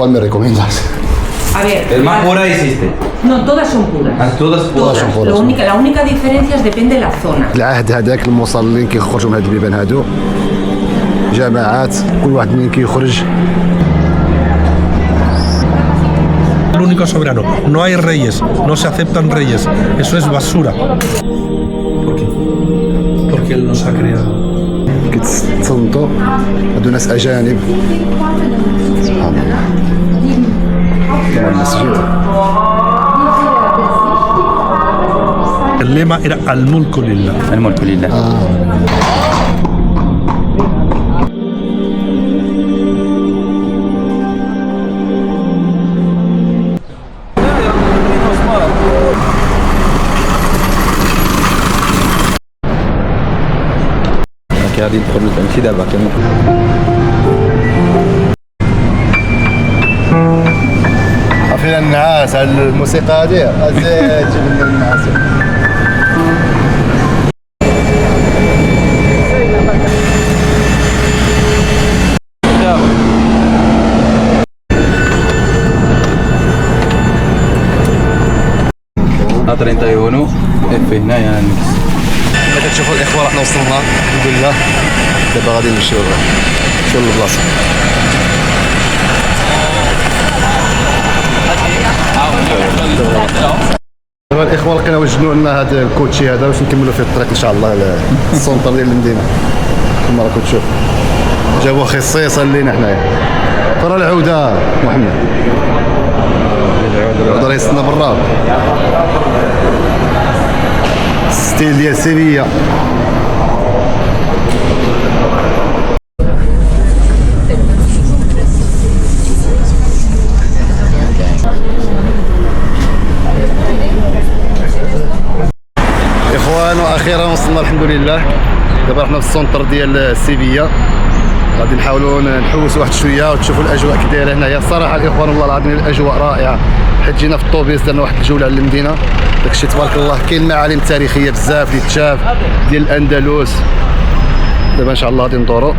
¿Cuál me recomiendas? A ver. ¿El más pura existe? No, todas son puras. Todas puras. son puras. La única diferencia es depende de la zona. العهد هذاك المصلين كيخرجوا من هاد البيبان هادو جماعات كل واحد منين كيخرج. El único soberano. No hay reyes, no se aceptan reyes. Eso es basura. ¿Por qué? Porque él nos ha creado. كيتصنتوا هادو ناس اجانب. سبحان الله. المسجد. El lema era Al-Mulku Lillah. الملك لله. غادي ندخل للبنك دابا عارفين النعاس على الموسيقى هادي ازيد تجيب لنا النعاس. A 31 F هنايا نكس. كما كتشوفوا الاخوه راحنا وصلنا الحمد لله. دابا غادي نمشيو للبلاصه. دابا الاخوه لقينا وجدوا لنا هذا الكوتشي هذا باش نكملوا فيه الطريق ان شاء الله للسونتر ديال المدينه. كما راكم تشوفوا جابوا خصيصا لينا حنايا. ترى العوده محمد العوده راه يستنى برا ستيل ديال سيفيا. اخوان واخيرا وصلنا الحمد لله. دابا رحنا في السونتر ديال سيفيا غادي نحاولوا نحوسوا واحد شويه وتشوفوا الاجواء كي دايره هنايا. الصراحه الاخوان والله العظيم الاجواء رائعه. حيت جينا في الطوبيس درنا واحد الجوله على المدينه داكشي تبارك الله. كاين معالم تاريخيه بزاف اللي تشاف ديال الاندلس. دابا ان شاء الله غادي ندوروا.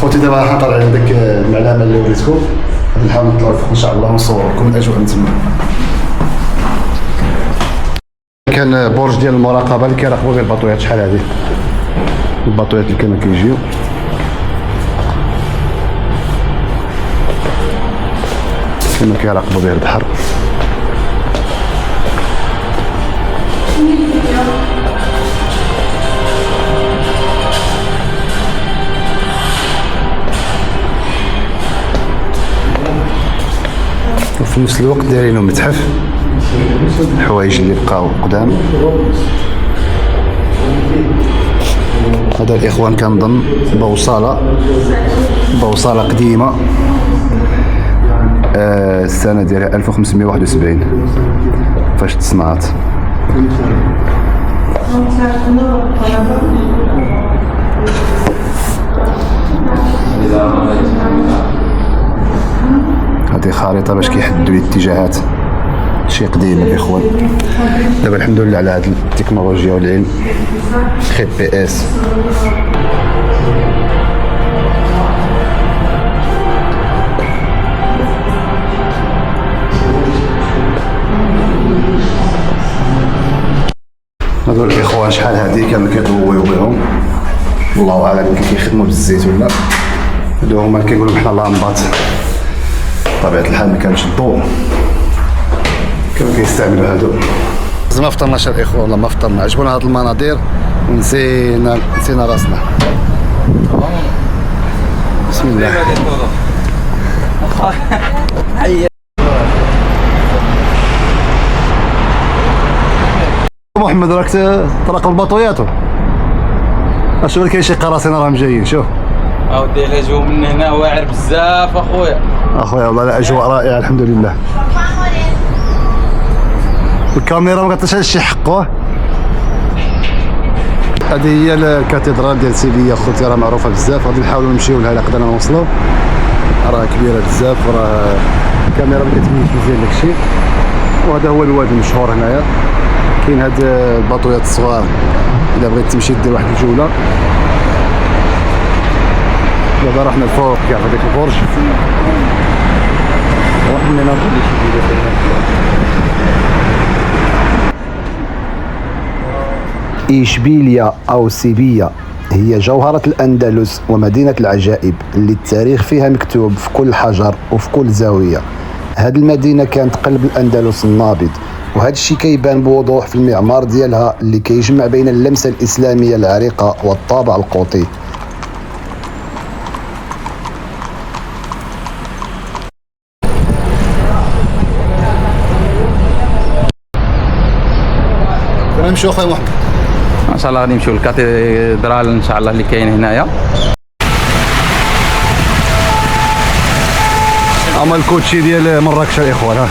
خوتي دابا راح نطلع على داك المعلمه اللي وريتكم. غادي نحاول نطلعوا فوق ان شاء الله ونصور لكم الاجواء من تما. كان برج ديال المراقبه اللي كيراقبوا به الباطويات. شحال هذه الباطويات اللي كانوا كيجيو. كانوا كيراقبوا به البحر. وفي نفس الوقت دايرينو متحف الحوايج اللي بقاو قدام. هذا الاخوان كنظن بوصله قديمه السنه ديالها 1571 فاش تصنعت. هذه خريطة باش كيحددوا الاتجاهات. شي قديم الاخوان. دابا الحمد لله على هذه التكنولوجيا والعلم. خيط بي اس. هذول الاخوان شحال هذه كانوا كيضويو بهم والله اعلم كيخدموا بالزيت ولا. هادو هما اللي كيقولوا بحال لامبات. بطبيعة الحال ما كانش الضوء كانوا كيستعملوا هادو. ما فطرناش الاخوان والله ما فطرنا. عجبونا هاد المناظر ونسينا راسنا. بسم الله. محمد راك تراقب الباطويات. اشوف كاين شي قراصنه راهم جايين. شوف اودي الاجواء من هنا واعر بزاف اخويا والله الاجواء رائعه الحمد لله. الكاميرا ما كتعطيش هادشي حقه. هذه هي الكاتدرال ديال سيفيا خوتي، راه معروفه بزاف. غادي نحاولوا نمشيو لها الا قدرنا نوصلوا. راه كبيره بزاف، راه الكاميرا ما كتبينش مزيان داكشي. وهذا هو الواد المشهور هنايا. كاين هاد الباطويات الصغار الا بغيت تمشي دير واحد الجوله. دابا رحنا الفوق كاع في هذاك البرج. واحد من هنا إشبيلية أو سيفيا هي جوهرة الأندلس ومدينة العجائب اللي التاريخ فيها مكتوب في كل حجر وفي كل زاوية. هذه المدينة كانت قلب الأندلس النابض، وهذا الشيء كيبان بوضوح في المعمار ديالها اللي كيجمع بين اللمسة الإسلامية العريقة والطابع القوطي. نمشيو اخويا محمد ان شاء الله غادي نمشيو للكاتدرال ان شاء الله اللي كاين هنايا. اما الكوتشي ديال مراكش الاخوان، ها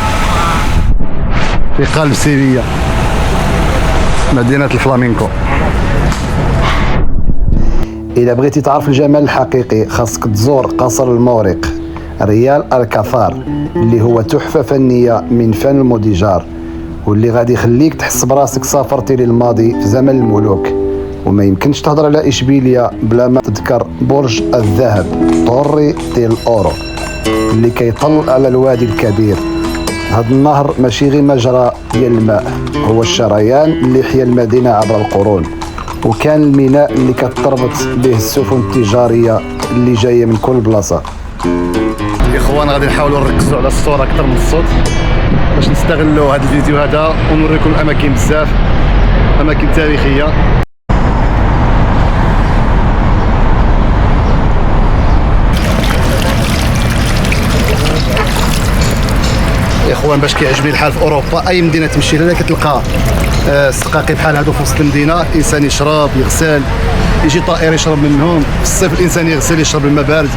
في قلب سيفيا مدينة الفلامينكو. إذا بغيتي تعرف الجمال الحقيقي خاصك تزور قصر المورق ريال الكاثار اللي هو تحفة فنية من فن الموديجار، واللي غادي يخليك تحس براسك سافرتي للماضي في زمن الملوك. وما يمكنش تهضر على إشبيلية بلا ما تذكر برج الذهب طوري ديال الأورو اللي كيطل على الوادي الكبير. هذا النهر ماشي غير مجرى ديال الماء، هو الشريان اللي حيا المدينة عبر القرون، وكان الميناء اللي كتربط به السفن التجارية اللي جاية من كل بلاصة. إخوان غادي نحاولوا نركزوا على الصورة أكثر من الصوت باش نستغلوا هذا الفيديو هذا ونوريكم الأماكن بزاف، أماكن تاريخية. اخوان باش كيعجبني الحال في اوروبا اي مدينه تمشي لها كتلقى سقاقي بحال هادو في وسط المدينه، الانسان يشرب يغسل، يجي طائر يشرب منهم، في الصيف الانسان يغسل يشرب الماء بارد.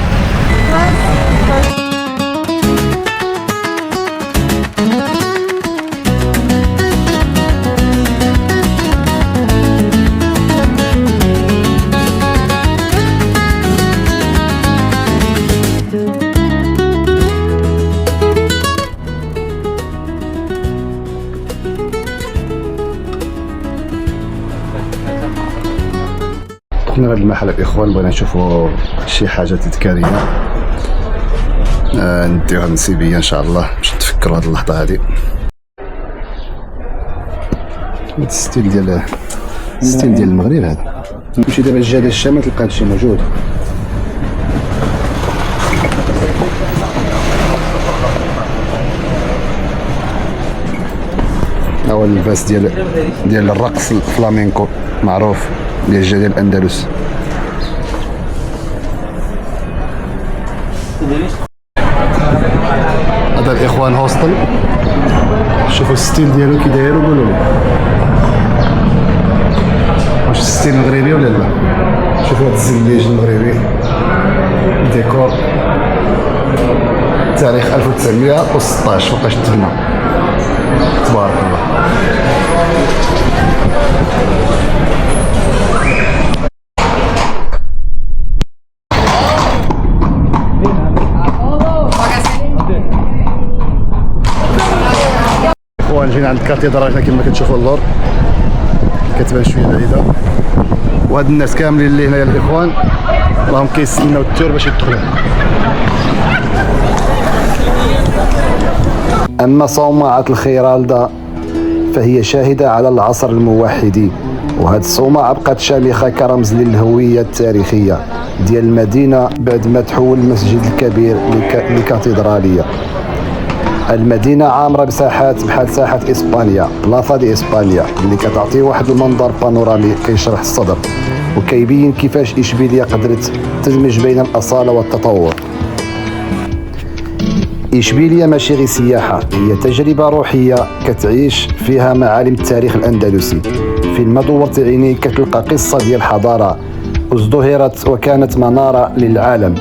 دخلنا لهذا المحل الاخوان، بغينا نشوفوا شي حاجه تذكاريه نديوها من سيفيا ان شاء الله باش نتفكروا هذه اللحظه هذه. هذا الستيل ديال المغرب هذا. نمشي دابا للجهه ديال الشام ما تلقى هادشي موجود. هو اللباس ديال الرقص الفلامينكو معروف ديال الجهه ديال الاندلس. هذا الاخوان هوستل، شوفوا الستيل ديالو كي داير وقولوا لي واش الستيل مغربي ولا لا. شوفوا هذا الزليج المغربي، ديكور تاريخ 1916 فوقاش تبنى، تبارك الله. اخوان جينا عند الكاتدرال هنا كما كتشوفوا اللور، كتبان شويه بعيده، وهاد الناس كاملين اللي هنايا الاخوان راهم كيستناو التور باش يدخلوا. اما صومعة الخيرالدة فهي شاهدة على العصر الموحدي، وهاد الصومعة بقات شامخة كرمز للهوية التاريخية ديال المدينة بعد ما تحول المسجد الكبير لكاتدرالية. المدينة عامرة بساحات بحال ساحة إسبانيا، بلاصة دي إسبانيا اللي كتعطي واحد المنظر بانورامي كيشرح الصدر وكيبين كيفاش إشبيلية قدرت تدمج بين الأصالة والتطور. إشبيلية ماشي غير سياحة، هي تجربة روحية كتعيش فيها معالم التاريخ الأندلسي. فين ما دورت عينيك كتلقى قصة ديال حضارة ازدهرت وكانت منارة للعالم.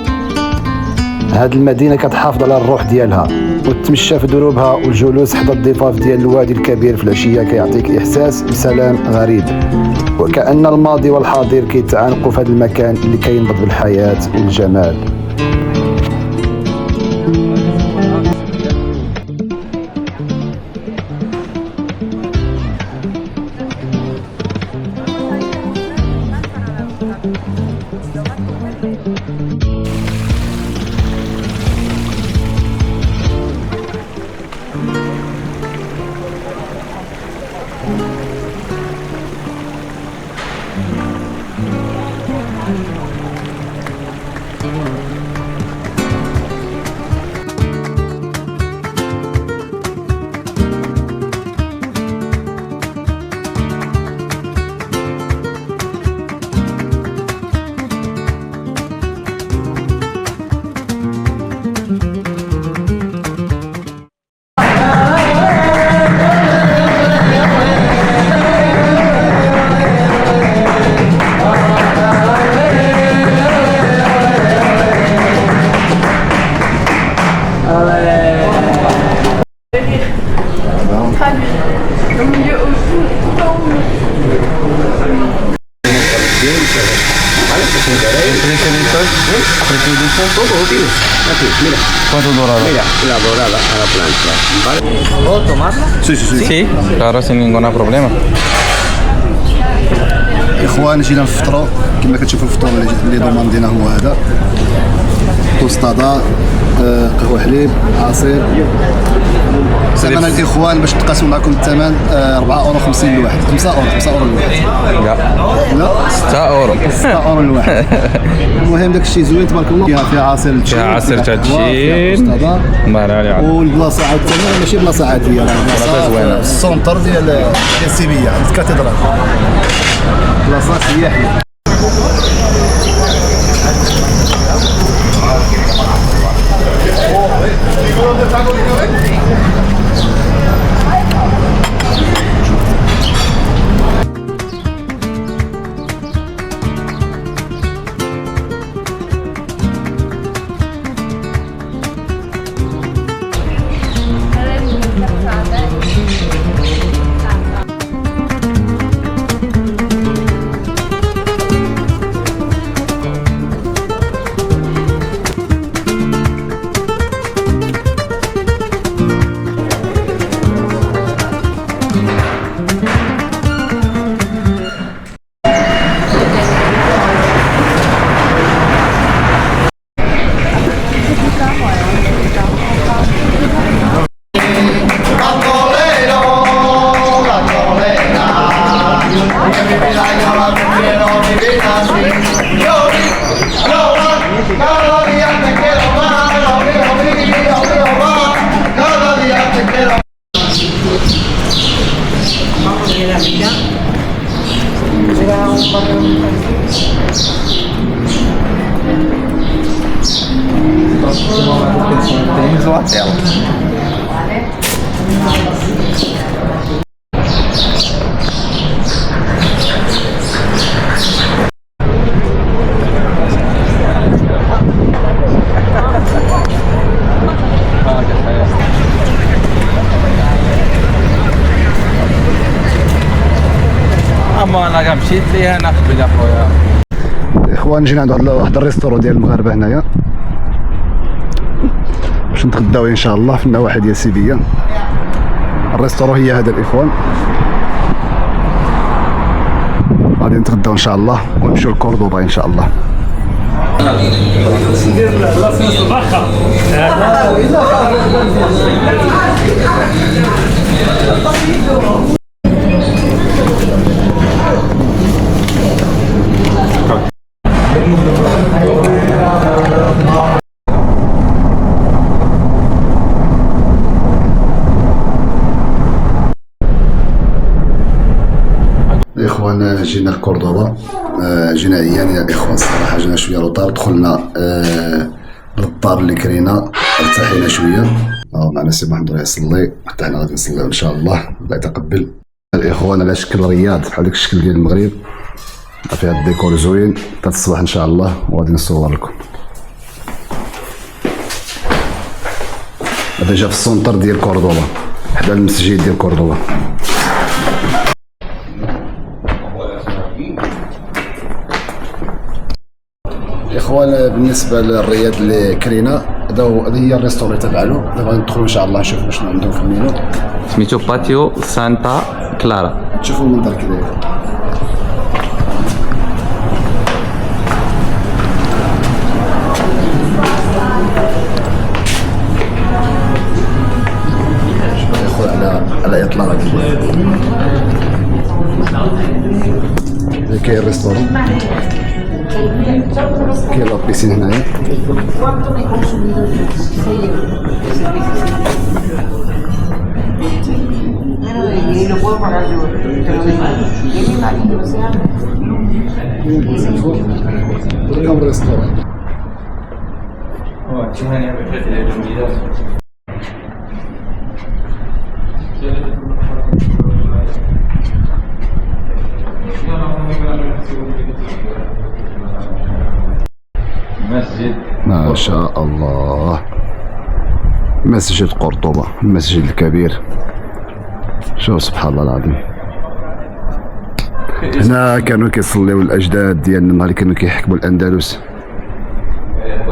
هاد المدينة كتحافظ على الروح ديالها والتمشى في دروبها والجلوس حدا الضفاف ديال الوادي الكبير في العشيه كيعطيك احساس بسلام غريب، وكأن الماضي والحاضر كيتعانقوا في هذا المكان اللي كينبض بالحياه والجمال. ¿Cuánto dorado? Mira, la dorada a la plancha. ¿Vale? ¿Puedo tomarla? سي سي سي Sí, claro, sin ningún problema. اخوان جينا نفطروا كما كتشوفوا الفطور اللي ضمندينا هو هذا توستادا، قهوه حليب، عصير. ثمن الاخوان باش تقاسوا معكم الثمن 4.50€ الواحد، 5€ الواحد. Ya. لا 6 euro. 6€ الواحد. المهم داك الشيء زوين تبارك الله، فيها عصير التشين، فيها عصير فيها قهوة، تشين. فيها توستادا. الله عليك. والبلاصه عاوتاني ماشي بلاصه عاديه، راه بلاصة بلاصه زوينة. في السونتر ديال سيبيا عند الكاتدرال، بلاصه سياحيه. Temos uma tela. اما انا كاع مشيت ليها نقبل يا خويا. اخوان جينا عند واحد الريستورون ديال المغاربه هنايا باش نتغداو ان شاء الله في النواحي ديال سيبيا. الريستورون هي هذا الاخوان، غادي نتغداو ان شاء الله ونمشيو لكوردوبا ان شاء الله. اخوان جينا لكوردوبا، جينا عيان يا اخوان الصراحه، جينا شويه روطار، دخلنا للدار اللي كرينا، ارتحينا شويه. معنا سي محمد راه يصلي، حتى حنا غادي نصليو ان شاء الله، الله يتقبل. الاخوان على شكل رياض بحال داك الشكل ديال المغرب، فيها الديكور زوين حتى الصباح ان شاء الله، وغادي نصور لكم. هذا جا في السونتر ديال كوردوبا حدا المسجد ديال كوردوبا. اخوان بالنسبه للرياض اللي كرينا هذه هي الريستوري تبعنا. دابا ندخلوا ان شاء الله نشوفوا شنو عندهم في المينو. سميتو باتيو سانتا كلارا. تشوفوا المنظر كي داير. يدخل على اطلاق. كاين الريستورون، كاين لا بيسين هنايا. Y lo puedo pagar yo, te lo digo. Y mi marido, o sea. كم ريستورون. مسجد ما شاء الله، مسجد قرطبة، المسجد الكبير. شوف سبحان الله العظيم. هنا كانوا كيصليو الاجداد ديالنا نهار اللي كانوا كيحكموا الاندلس.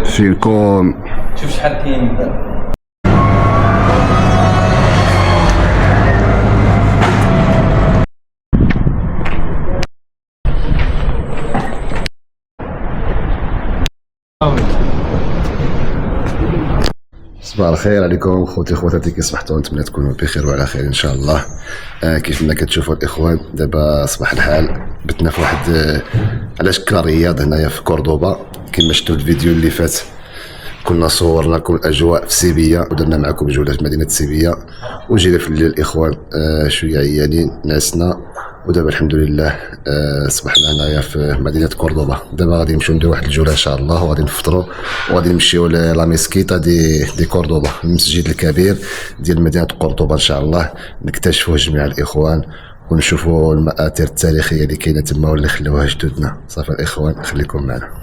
فيكم شوف شحال كاين. صباح الخير عليكم خوتي خواتاتي، كي صبحتوا؟ نتمنى تكونوا بخير وعلى خير ان شاء الله. كيف ما كتشوفوا الاخوان دابا صباح الحال بتنا في واحد على شكل رياض هنايا في كوردوبا. كما شفتوا الفيديو اللي فات كنا صورنا لكم الاجواء في سيبيا ودرنا معكم جوله في مدينه سيبيا، وجينا في الليل الاخوان شويه عيانين نعسنا، ودابا الحمد لله صبحنا هنايا في مدينه كوردوبا. دابا غادي نمشيو نديرو واحد الجوله ان شاء الله، وغادي نفطروا وغادي نمشيو لا ميسكيتا دي كوردوبا، المسجد الكبير ديال مدينه كوردوبا ان شاء الله. نكتشفوا جميع الاخوان ونشوفوا المآثر التاريخيه اللي كاينه تما واللي خلوها جدودنا. صافي الاخوان خليكم معنا.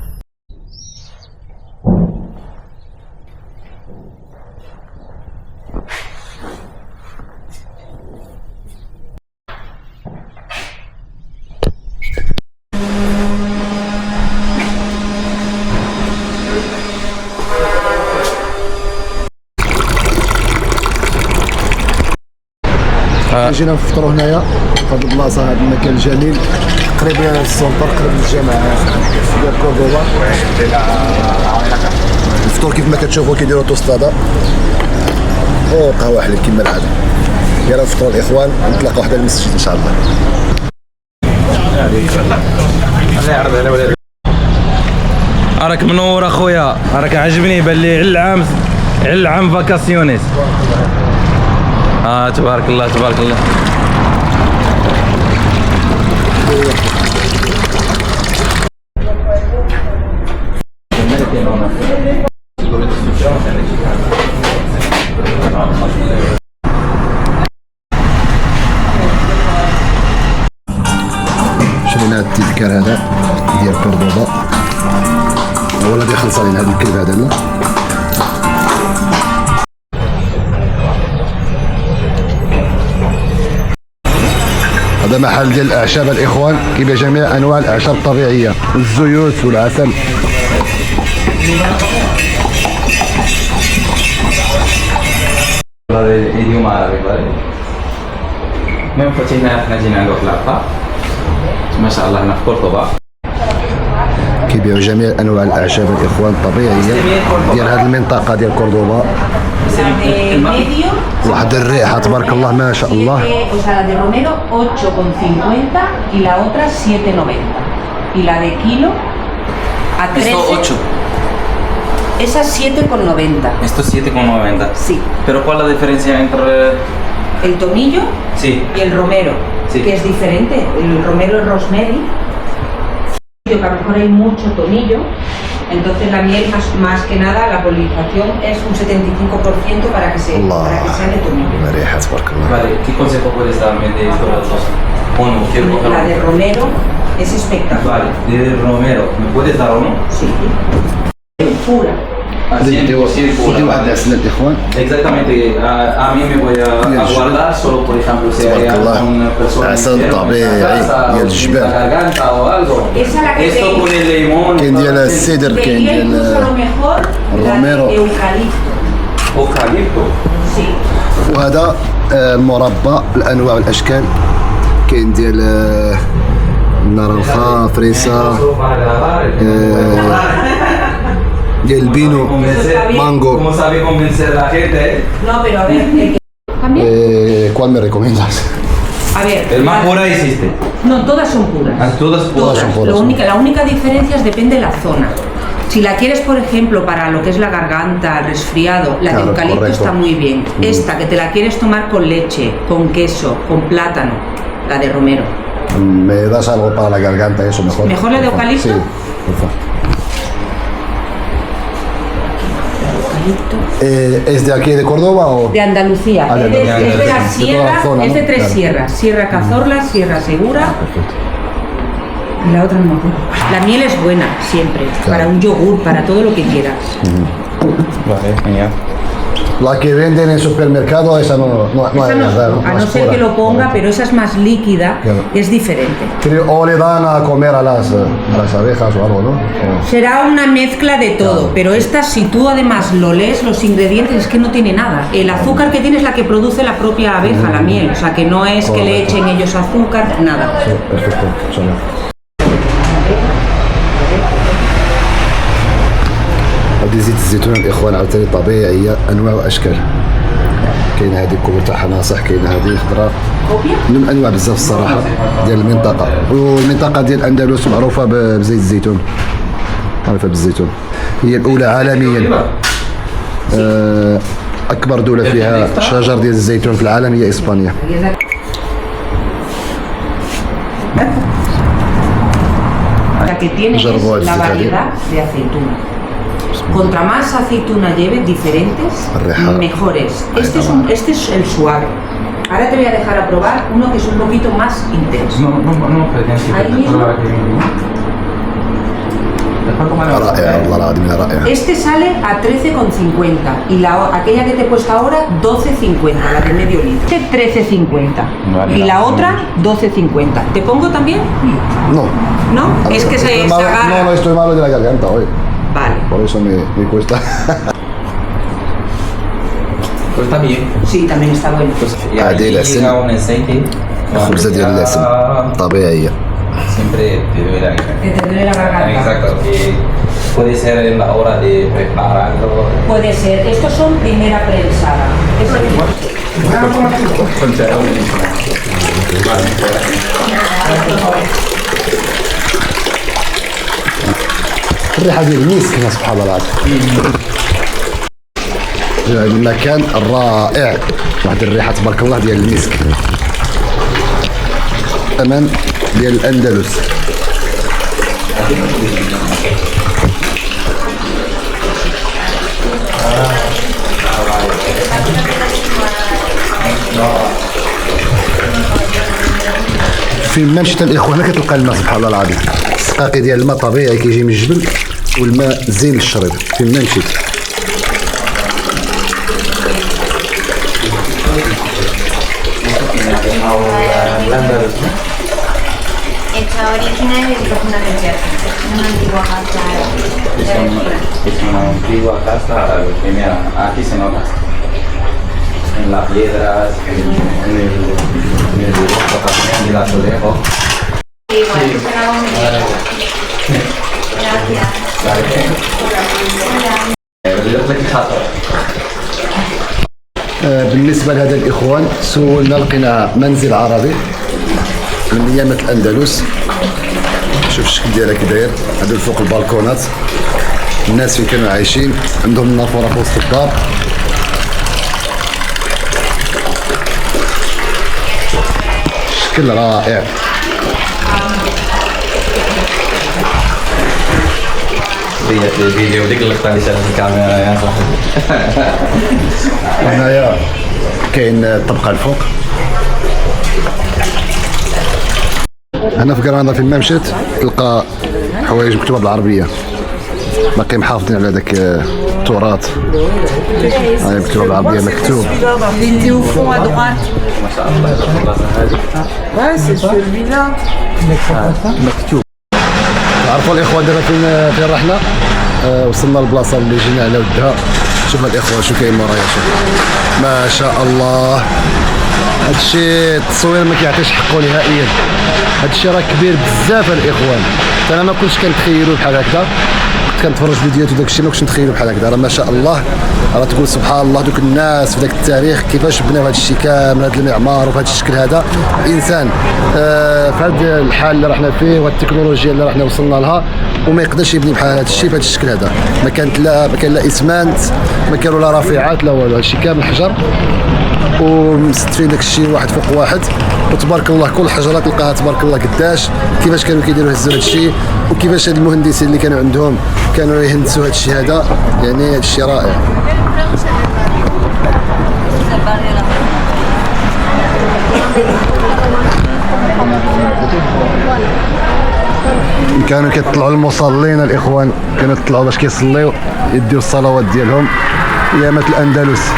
جينا نفطروا هنايا في هذه البلاصه، هذا المكان الجميل قريب للسونتر، قريب للجامعه ديال كوردوبا. الفطور كيف ما كتشوفوا كيديروا توستادا وقهوه حليب كما العاده. يلا نفطروا الاخوان ونتلاقاو حدا المسجد ان شاء الله. راك منور اخويا، راك عجبني، بان لي على العام فاكاسيونيس. تبارك الله تبارك الله. شرينا التذكار هذا ديال كوردوبا، هو اللي خلص علينا هذا الكلب هذا لنا. هذا محل ديال الاعشاب الاخوان، كيبيع جميع انواع الاعشاب الطبيعيه والزيوت والعسل. هذا اليوم عربي بالي. من فتحنا احنا جينا عند واحد العطار ما شاء الله هنا في كورdoba. كيبيعوا جميع انواع الاعشاب الاخوان الطبيعيه ديال هذه المنطقه ديال كوردوبا. واحد الريحه تبارك الله ما شاء الله. O sea, la de romero 8,50 y la otra 7,90. Y la de kilo a 13. Esto 8. Esa 7,90. Esto 7,90. Sí. Pero ¿cuál es la diferencia entre...? El tomillo Sí. y el romero, Sí. que es diferente. El romero es rosemary, que a lo mejor hay mucho tomillo, entonces la miel más que nada, la polinización es un 75% para que sea de tomillo. ريحه تبارك الله. Vale, ¿qué consejo puedes darme de estos dos? Bueno, quiero coger La uno. de romero es espectacular. Vale, de romero, ¿me puedes dar uno? Sí. Pura. ودي واحد الأسئلة الإخوان. Exactamente, a mí me voy a guardar solo, por ejemplo, si hay una persona enferma en la casa, o la garganta o algo. Esa la que Esto te- con el limón. كاين ديال السيدر، كاين Sería incluso ديال lo mejor Romero. la de eucalipto. Eucalipto. Sí. وهذا المربى الانواع والاشكال. كاين ديال النرنخه، فريسه، Solo para grabar. ديال البينو، مانجو. ¿Cómo sabe convencer a la gente? No, pero a ver, el que... ¿También? ¿Cuál me recomiendas? A ver. El más pura existe. No, todas son puras. Todas Todas son puras, ¿no? La única diferencia es depende de la zona. Si la quieres, por ejemplo, para lo que es la garganta, el resfriado, la de Claro, eucalipto correcto. está muy bien. Esta, que te la quieres tomar con leche, con queso, con plátano, la de romero. ¿Me das algo para la garganta, eso mejor? ¿Mejor la de eucalipto? Sí, por favor. Eucalipto. ¿Es de aquí de Córdoba o...? De Andalucía. Ah, de Es de la Andalucía. De toda la sierra, zona, es de ¿no? 3 Claro. sierras. Sierra Cazorla, Sierra Segura. Perfecto. Y la otra no me acuerdo. La miel es buena, siempre. Para un yogur, para todo lo que quieras. Vale, genial. La que venden en supermercado, esa no Esa es no- verdad, ¿no? a no Más ser pura. que lo ponga, pero esa es más líquida, Claro. es diferente. O le dan a comer a las abejas o algo, ¿no? Será una mezcla de todo, Claro. pero esta, si tú además lo lees, los ingredientes, es que no tiene nada. El azúcar que tiene es la que produce la propia abeja, la miel. O sea, que no es que le Correcto. echen ellos azúcar, nada. Sí, perfecto. Solo. هذه زيت الزيتون الاخوان عاوتاني طبيعيه، انواع واشكال. كاينه هذه الكبر تاعها ناصح، كاينه هذه خضراء، من انواع بزاف الصراحه ديال المنطقه. والمنطقه ديال الاندلس معروفه بزيت الزيتون، معروفه بالزيتون. هي الاولى عالميا. اكبر دوله فيها شجر ديال الزيتون في العالم هي اسبانيا. La que tiene es Jarbo al la Citadel. variedad de aceituna. Contra más aceituna lleves diferentes, Reja. mejor es. Este es el suave. Ahora te voy a dejar a probar uno que es un poquito más intenso. No, pretende Ahí mismo. رائعه والله العظيم رائعه. Este sale a 13,50 y aquella que te he puesto ahora 12,50, la de medio litro. Este 13,50 Vale. y la otra 12,50. ¿Te pongo también? No. ¿No? Es que se Estoy malo- agarra. No, estoy malo de la garganta hoy. Vale. Por eso me cuesta. Pues está bien. Sí, también está bueno. Pues y Ah, ahí de la llega cena. un aceite. خبزة ديال اللسم طبيعية. Siempre te duele la garganta. Que te duele la garganta. Exacto. Y puede ser en la hora de prepararlo. Puede ser. Estos son primera prensada. Es el- الريحة ديال المسك يا سبحان الله العظيم. المكان رائع، واحد الريحة تبارك الله ديال المسك. أمان ديال الأندلس. فين ما مشيت الاخوان هنا كتلقى الماء سبحان الله العظيم. السقاقي ديال الماء طبيعي كيجي من الجبل، والماء زين للشرب فين ما مشيت. Hecha original y profundamente artística. Una antigua casa Es una antigua casa árabe. Y mira, aquí se nota. En las piedras, en el dibujo también, y el azulejo. igual, es una bomba. Gracias. بالنسبة لهذا الإخوان سولنا لقينا منزل عربي من أيام الأندلس. شوف الشكل ديالها كي داير، هادو فوق البالكونات، الناس فين كانوا عايشين عندهم النافورة في وسط الدار. شكل رائع. Lihat di video dik letak di sana di kamera ya. هنايا كاين الطبقة الفوق. هنا في كراندا فين ما مشيت تلقى حوايج مكتوبة بالعربية، باقي محافظين على داك التراث. هاي مكتوب بالعربيه مكتوب. Il était au fond à droite. ما شاء الله البلاصة هذه Ouais, c'est celui-là. مكتوب. عرفوا الاخوان دابا فين رحنا؟ وصلنا للبلاصه اللي جينا على ودها. شوف الاخوان شو كاين مورايا، شوف ما شاء الله. هادشي التصوير ما كيعطيش حقه نهائيا. هادشي راه كبير بزاف الاخوان. انا ما كنتش كنتخيلو بحال هكذا، كنت كنتفرج فيديوهات وداك الشيء ما كنتش نتخيلو بحال هكذا. راه ما شاء الله، راه تقول سبحان الله دوك الناس في ذاك التاريخ كيفاش بناو هذا الشيء كامل، هذا المعمار وفي هذا الشكل هذا. الانسان في هذا الحال اللي رحنا فيه والتكنولوجيا اللي رحنا وصلنا لها وما يقدرش يبني بحال هذا الشيء في هذا الشكل هذا. ما كان لا اسمنت، ما كانوا لا رافعات لا والو، هادشي كامل حجر ومستفين داك الشيء واحد فوق واحد. وتبارك الله كل حجره تلقاها تبارك الله قداش كيفاش كانوا كيديروا هزوا هذا الشيء، وكيفاش هاد المهندسين اللي كانوا عندهم كانوا يهندسوا هذا الشيء هذا. يعني هذا الشيء رائع. كانوا كيطلعوا المصلين الاخوان، كانوا يطلعوا باش كيصليو يديو الصلوات ديالهم ايامات الاندلس.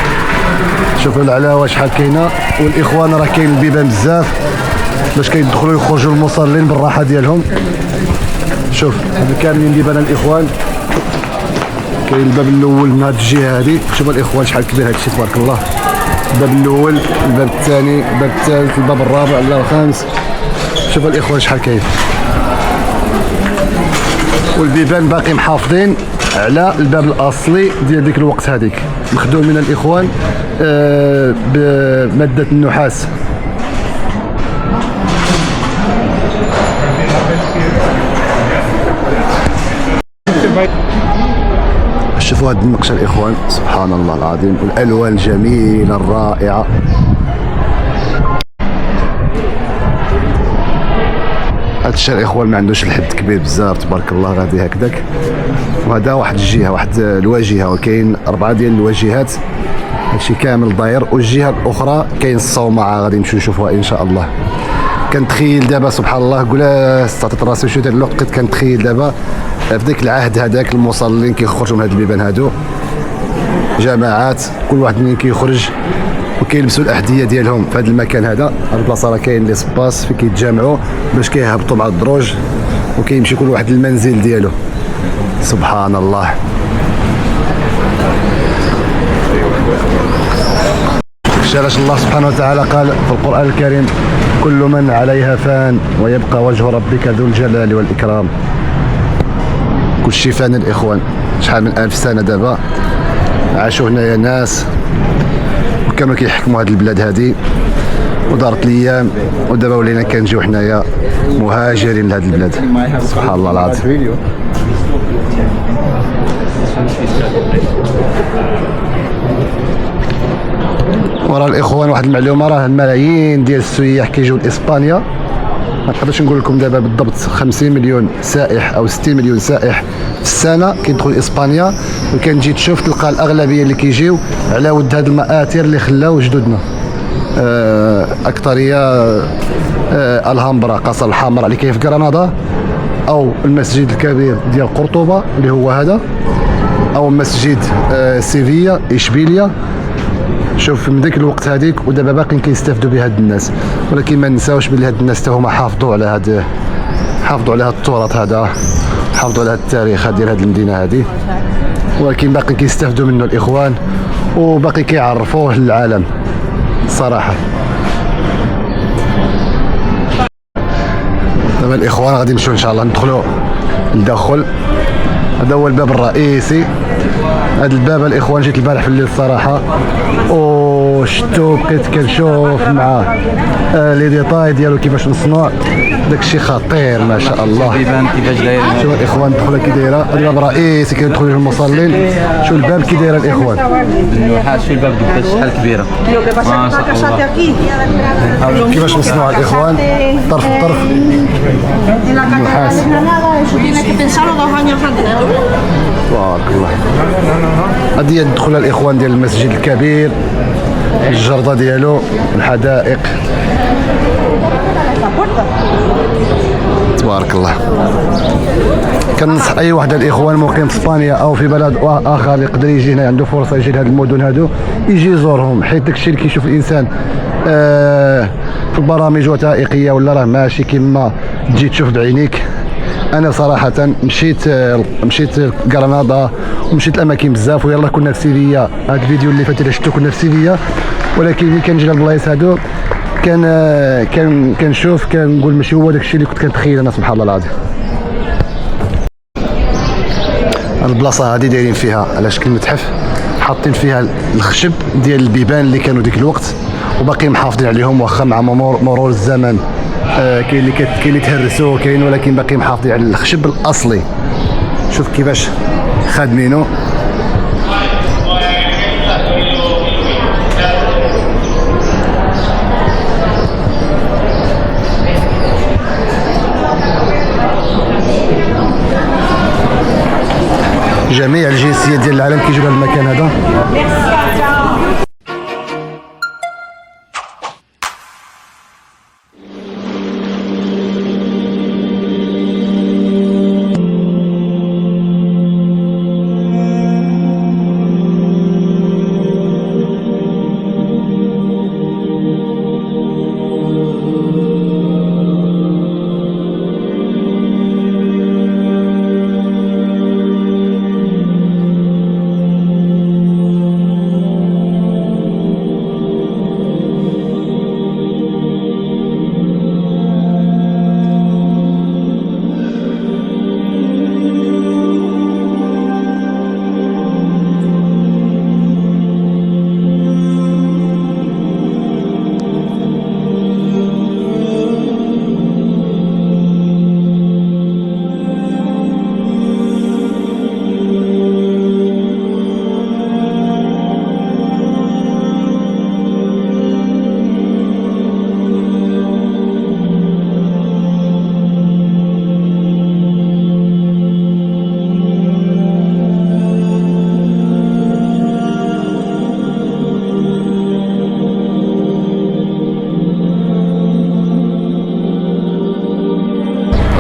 شوفوا العلاوه شحال كاينه، والاخوان راه كاين البيبان بزاف باش كيدخلوا يخرجوا المصلين بالراحه ديالهم. شوف هادو كاملين بيبان الاخوان. كاين الباب الاول من هاد الجهه هادي، شوفوا الاخوان شحال كبير هاد الشيء تبارك الله. الباب الاول، الباب الثاني، الباب الثالث، الباب الرابع، الباب الخامس. شوفوا الاخوان شحال كاين، والبيبان باقي محافظين على الباب الاصلي ديال ديك الوقت هذيك، مخدوم من الاخوان بماده النحاس. شوفوا هذا النقشه الاخوان، سبحان الله العظيم، والالوان الجميله الرائعه. هذا الشيء الاخوان ما عندوش الحد كبير بزاف تبارك الله، غادي هكذاك. وهذا واحد الجهه، واحد الواجهه، وكاين 4 ديال الواجهات. هادشي كامل داير، والجهه الاخرى كاين الصومعه غادي نمشيو نشوفوها ان شاء الله. كنتخيل دابا سبحان الله، قولها استعطيت راسي شويه ديال الوقت، كنتخيل دابا في ذاك العهد هذاك المصلين كيخرجوا من هاد البيبان هادو جماعات، كل واحد منهم كيخرج وكيلبسوا الاحذيه ديالهم في هذا المكان هذا. هاد البلاصه راه كاين لي سباس فين كيتجمعوا باش كيهبطوا مع الدروج وكيمشي كل واحد للمنزل ديالو. سبحان الله. علاش الله سبحانه وتعالى قال في القرآن الكريم كل من عليها فان ويبقى وجه ربك ذو الجلال والإكرام. كل شيء فان الإخوان. شحال من 1000 سنة دابا عاشوا هنايا ناس وكانوا كيحكموا هاد البلاد هادي، ودارت الايام ودابا ولينا كنجيو حنايا مهاجرين لهاد البلاد. سبحان الله العظيم. ورا الاخوان واحد المعلومه، راه الملايين ديال السياح كيجيو لاسبانيا. ما نقدرش نقول لكم دابا بالضبط 50 مليون سائح او 60 مليون سائح في السنه كيدخلوا اسبانيا، وكنجي تشوف تلقى الاغلبيه اللي كيجيو على ود هاد المآثر اللي خلاو جدودنا. اكثريه الهامبرا، قصر الحمراء اللي كاين في غرناطه، او المسجد الكبير ديال قرطبه اللي هو هذا، او مسجد سيفيا اشبيليا. شوف من ذاك الوقت هذيك ودابا باقيين كيستافدوا بها هاد الناس، ولكن ما نساوش بلي هاد الناس حتى هما حافظوا على هاد التراث هذا، حافظوا على هاد التاريخ ديال هاد المدينه هذه، ولكن باقي كيستافدوا منه الاخوان وباقي كيعرفوه للعالم صراحه. دابا الاخوان غادي نمشيو ان شاء الله ندخلوا للداخل. هذا هو الباب الرئيسي. هذا الباب الاخوان جيت البارح في الليل الصراحه وشتو بقيت كنشوف مع لي ديتاي ديالو كيفاش مصنوع، داكشي خطير ما شاء الله. البيبان كيفاش داير. شوف الاخوان الدخله كي دايره، الباب الرئيسي كيدخلوا فيه المصلين. شوف الباب كي دايره الاخوان، النحاس. شوف الباب قداش شحال كبيره ما شاء الله. كيفاش مصنوع الاخوان، طرف بطرف النحاس. تبارك الله. هذه هي الدخله الاخوان ديال المسجد الكبير، الجرده ديالو، الحدائق. تبارك الله. كنصح اي واحد الاخوان مقيم في اسبانيا او في بلد اخر يقدر يجي هنا، عنده فرصه يجي لهاد المدن هادو يجي يزورهم، حيت داكشي اللي كيشوف الانسان في البرامج الوثائقيه ولا راه ماشي كما تجي تشوف بعينيك. انا صراحه مشيت غرناطه ومشيت الاماكن بزاف، ويلا كنا في سيفيا. هذا الفيديو اللي فات اللي شفتو كنا في سيفيا، ولكن ملي كنجي لهاد البلايص هادو كنشوف كنقول ماشي هو داكشي اللي كنت كنتخيل انا، سبحان الله العظيم. البلاصه هذه دايرين فيها على شكل متحف، حاطين فيها الخشب ديال البيبان اللي كانوا ديك الوقت وباقي محافظين عليهم، واخا مع مرور الزمن كاين اللي تهرسوا كاين، ولكن باقي محافظين على الخشب الاصلي. شوف كيفاش خادمينه. جميع الجنسيات ديال العالم كيجيو لهذا المكان هذا.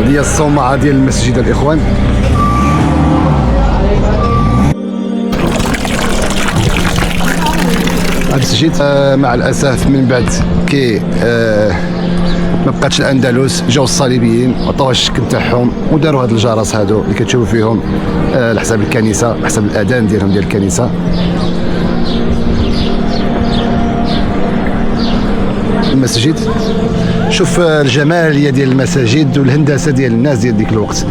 هي الصومعة ديال المسجد الإخوان. هذا المسجد مع الأسف من بعد ما بقاتش الأندلس، جاو الصليبيين عطاوها الشكل تاعهم وداروا هاد الجرس هادو اللي كتشوفوا فيهم على حساب الكنيسة، على حساب الأذان ديالهم ديال الكنيسة. المسجد شوف الجماليه ديال المساجد والهندسه ديال الناس ديال ديك الوقت.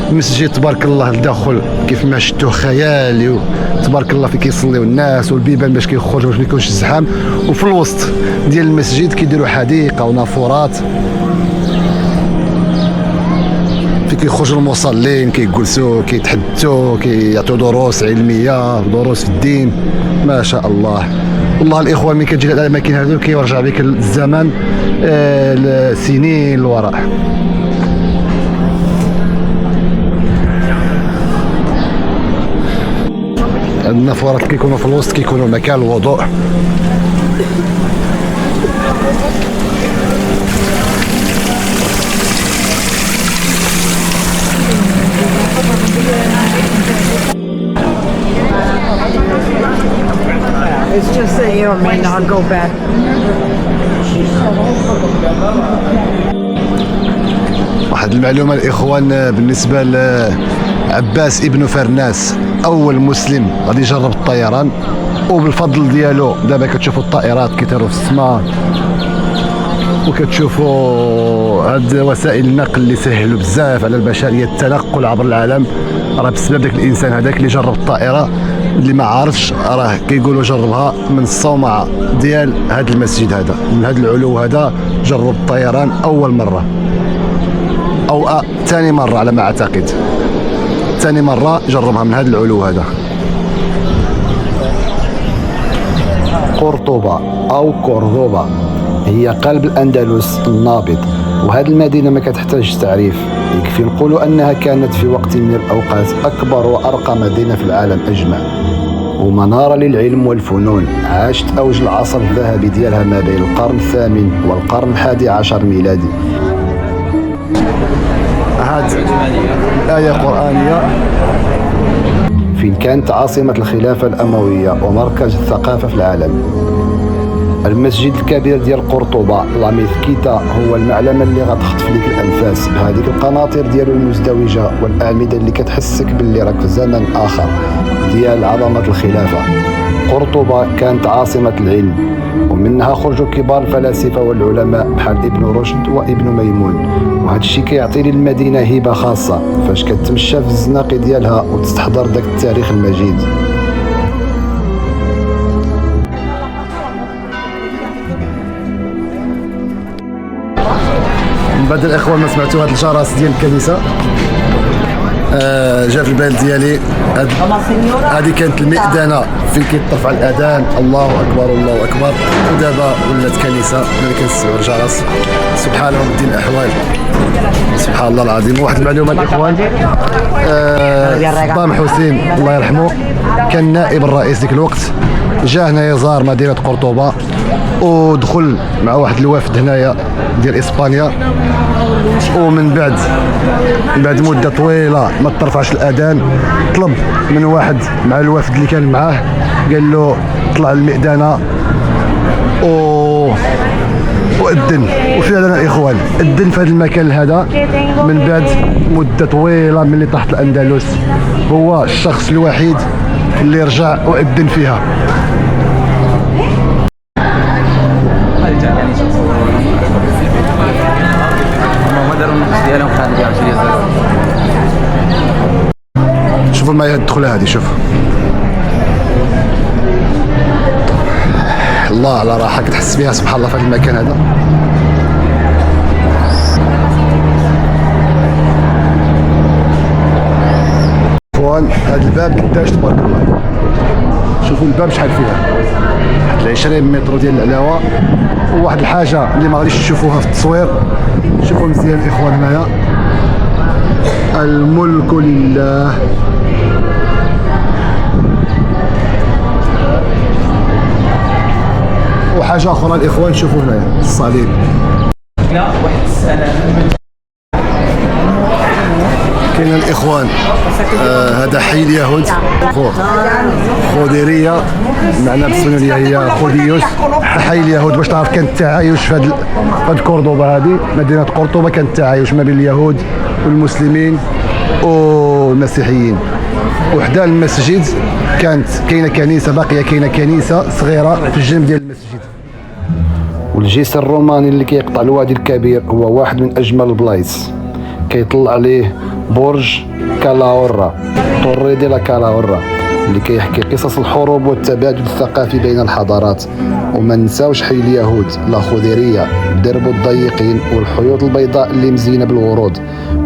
المسجد تبارك الله الداخل كيف ما شفتوه خيالي، تبارك الله فيه كيصليو الناس، والبيبان باش كيخرجوا باش ما يكونش الزحام، وفي الوسط ديال المسجد كيديروا حديقه ونافورات في كيخرجوا المصلين كيجلسوا كيتحدثوا كيعطيو دروس علميه دروس في الدين. ما شاء الله. والله الاخوان ملي كتجي لهاد الاماكن هادو كيرجع بك الزمن سنين للوراء. النافورات كيكونوا في الوسط كيكونوا مكان الوضوء. It's just that you may not go back. واحد المعلومة الإخوان بالنسبة لعباس ابن فرناس، أول مسلم غادي يجرب الطيران، وبالفضل ديالو دابا كتشوفوا الطائرات كيطيروا في السماء، وكتشوفوا هاد وسائل النقل اللي سهلوا بزاف على البشرية التنقل عبر العالم، راه بسبب داك الإنسان هذاك اللي جرب الطائرة. اللي ما عارفش راه كيقولوا جربها من الصومعة ديال هاد المسجد هذا، من هاد العلو هذا جرب الطيران أول مرة أو ثاني مرة على ما أعتقد، ثاني مرة جربها من هاد العلو هذا. قرطبة أو كوردوبا هي قلب الأندلس النابض، وهذه المدينة ما كتحتاج تعريف، يكفي نقولوا أنها كانت في وقت من الأوقات أكبر وأرقى مدينة في العالم أجمع، ومنارة للعلم والفنون. عاشت أوج العصر الذهبي ديالها ما بين القرن الثامن والقرن 11 ميلادي. هذه آية قرآنية. فين كانت عاصمة الخلافة الأموية ومركز الثقافة في العالم. المسجد الكبير ديال قرطبة لا ميزكيتا هو المعلم اللي غتخطف ليك الانفاس بهذيك القناطر ديالو المزدوجه والاعمده اللي كتحسك باللي راك في زمن اخر ديال عظمه الخلافه. قرطبة كانت عاصمه العلم ومنها خرجوا كبار الفلاسفه والعلماء بحال ابن رشد وابن ميمون، وهذا الشيء كيعطي للمدينه هبه خاصه فاش كتمشى في الزناقي ديالها وتستحضر داك التاريخ المجيد. بعد الاخوان ما سمعتوا هذا الجرس ديال الكنيسه جا في البال ديالي هذه كانت المئذنه فين كيطرف على الاذان الله اكبر الله اكبر، ودابا ولات كنيسه ملي كنسمعوا الجرس. سبحان ربي الاحوال، سبحان الله العظيم. واحد المعلومه الاخوان، صدام حسين الله يرحمه كان نائب الرئيس ديك الوقت، جا هنايا زار مدينه قرطبه ودخل مع واحد الوفد هنايا ديال اسبانيا، ومن بعد مده طويله ما ترفعش الاذان طلب من واحد مع الوفد اللي كان معاه قال له طلع المئذنه وأذن. وفعلا الاخوان أذن في هذا المكان هذا من بعد مده طويله من اللي طاحت الاندلس، هو الشخص الوحيد اللي رجع وأذن فيها. شوفوا معايا الدخله هذه، شوف الله على راحه كتحس بها سبحان الله في هذا المكان هذا. اخوان هذا الباب قداش تبارك الله، شوفوا الباب شحال فيها، واحد 20 متر ديال العلاوه. وواحد الحاجه اللي ما غاديش تشوفوها في التصوير، شوفوا مزيان الاخوان هنايا الملك لله. وحاجه اخرى الاخوان شوفوا هنايا الصليب. كاين الاخوان هذا حي اليهود خوديريه، معنى بالسنونيه هي خوديوس. حي اليهود باش تعرف كان التعايش في هاد قرطبه، هذه مدينه قرطبه كان التعايش ما بين اليهود والمسلمين والمسيحيين. وحدا المسجد كانت كاينه كنيسه، باقيه كاينه كنيسه صغيره في الجنب ديال المسجد. والجسر الروماني اللي كيقطع الوادي الكبير هو واحد من اجمل البلايص، كيطلع عليه برج كالاورا، طوري دي لا كالاورا، اللي كيحكي قصص الحروب والتبادل الثقافي بين الحضارات. وما نساوش حي اليهود لا خوديريه بدربو الضيقين والحيوط البيضاء اللي مزينه بالورود،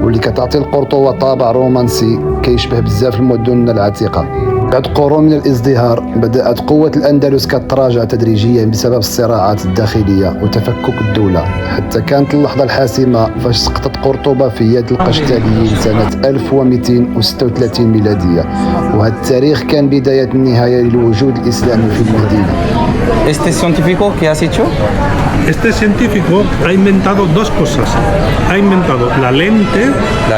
واللي كتعطي القرطبه طابع رومانسي كيشبه بزاف المدن العتيقه. بعد قرون من الازدهار بدأت قوة الأندلس كتراجع تدريجيا بسبب الصراعات الداخلية وتفكك الدولة، حتى كانت اللحظة الحاسمة فاش سقطت قرطبة في يد القشتاليين سنة 1236 ميلادية. وهذا التاريخ كان بداية النهاية للوجود الإسلامي في المدينة. Este científico, ¿qué has hecho? Este científico ha inventado dos cosas. Ha inventado la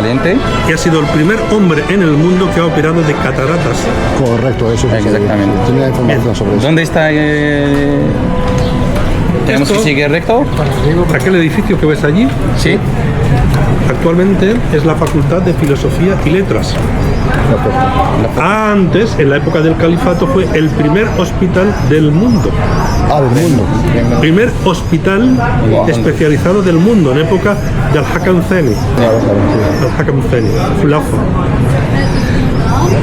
lente, y ha sido el primer hombre en el mundo que ha operado de cataratas. Correcto, eso. Exactamente. Tenía información sobre eso. ¿Dónde está? ¿Tenemos que seguir recto? Aquel edificio que ves allí, Sí. actualmente es la Facultad de Filosofía y Letras. Antes, en la época del califato, fue el primer hospital del mundo. Del mundo. Primer hospital especializado del mundo en época del Hakam Thani. El Hakam Thani, Khulafa.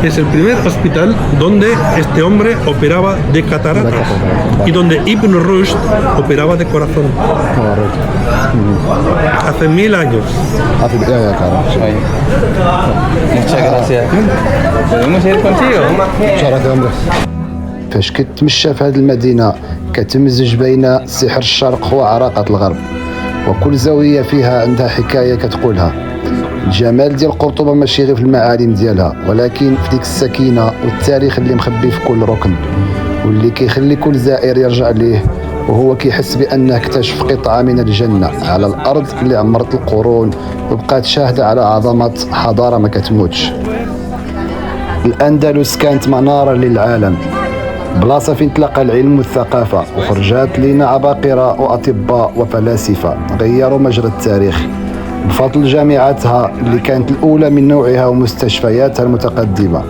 Es el primer hospital donde este hombre operaba de cataratas y donde Ibn Rushd operaba de corazón. Hace 1000 años. Muchas gracias. ¿Podemos ir contigo? فاش كتمشى في هذه المدينة كتمزج بين سحر الشرق وعراقة الغرب، وكل زاوية فيها عندها حكاية كتقولها. الجمال ديال قرطبة ماشي غير في المعالم ديالها، ولكن في ديك السكينة والتاريخ اللي مخبي في كل ركن، واللي كيخلي كل زائر يرجع ليه وهو كيحس بأنه اكتشف قطعة من الجنة على الأرض اللي عمرت القرون وبقات شاهدة على عظمة حضارة ما كتموتش. الأندلس كانت منارة للعالم، بلاصة فين تلاقى العلم والثقافة، وخرجات لينا عباقرة وأطباء وفلاسفة غيروا مجرى التاريخ بفضل جامعاتها اللي كانت الأولى من نوعها ومستشفياتها المتقدمة.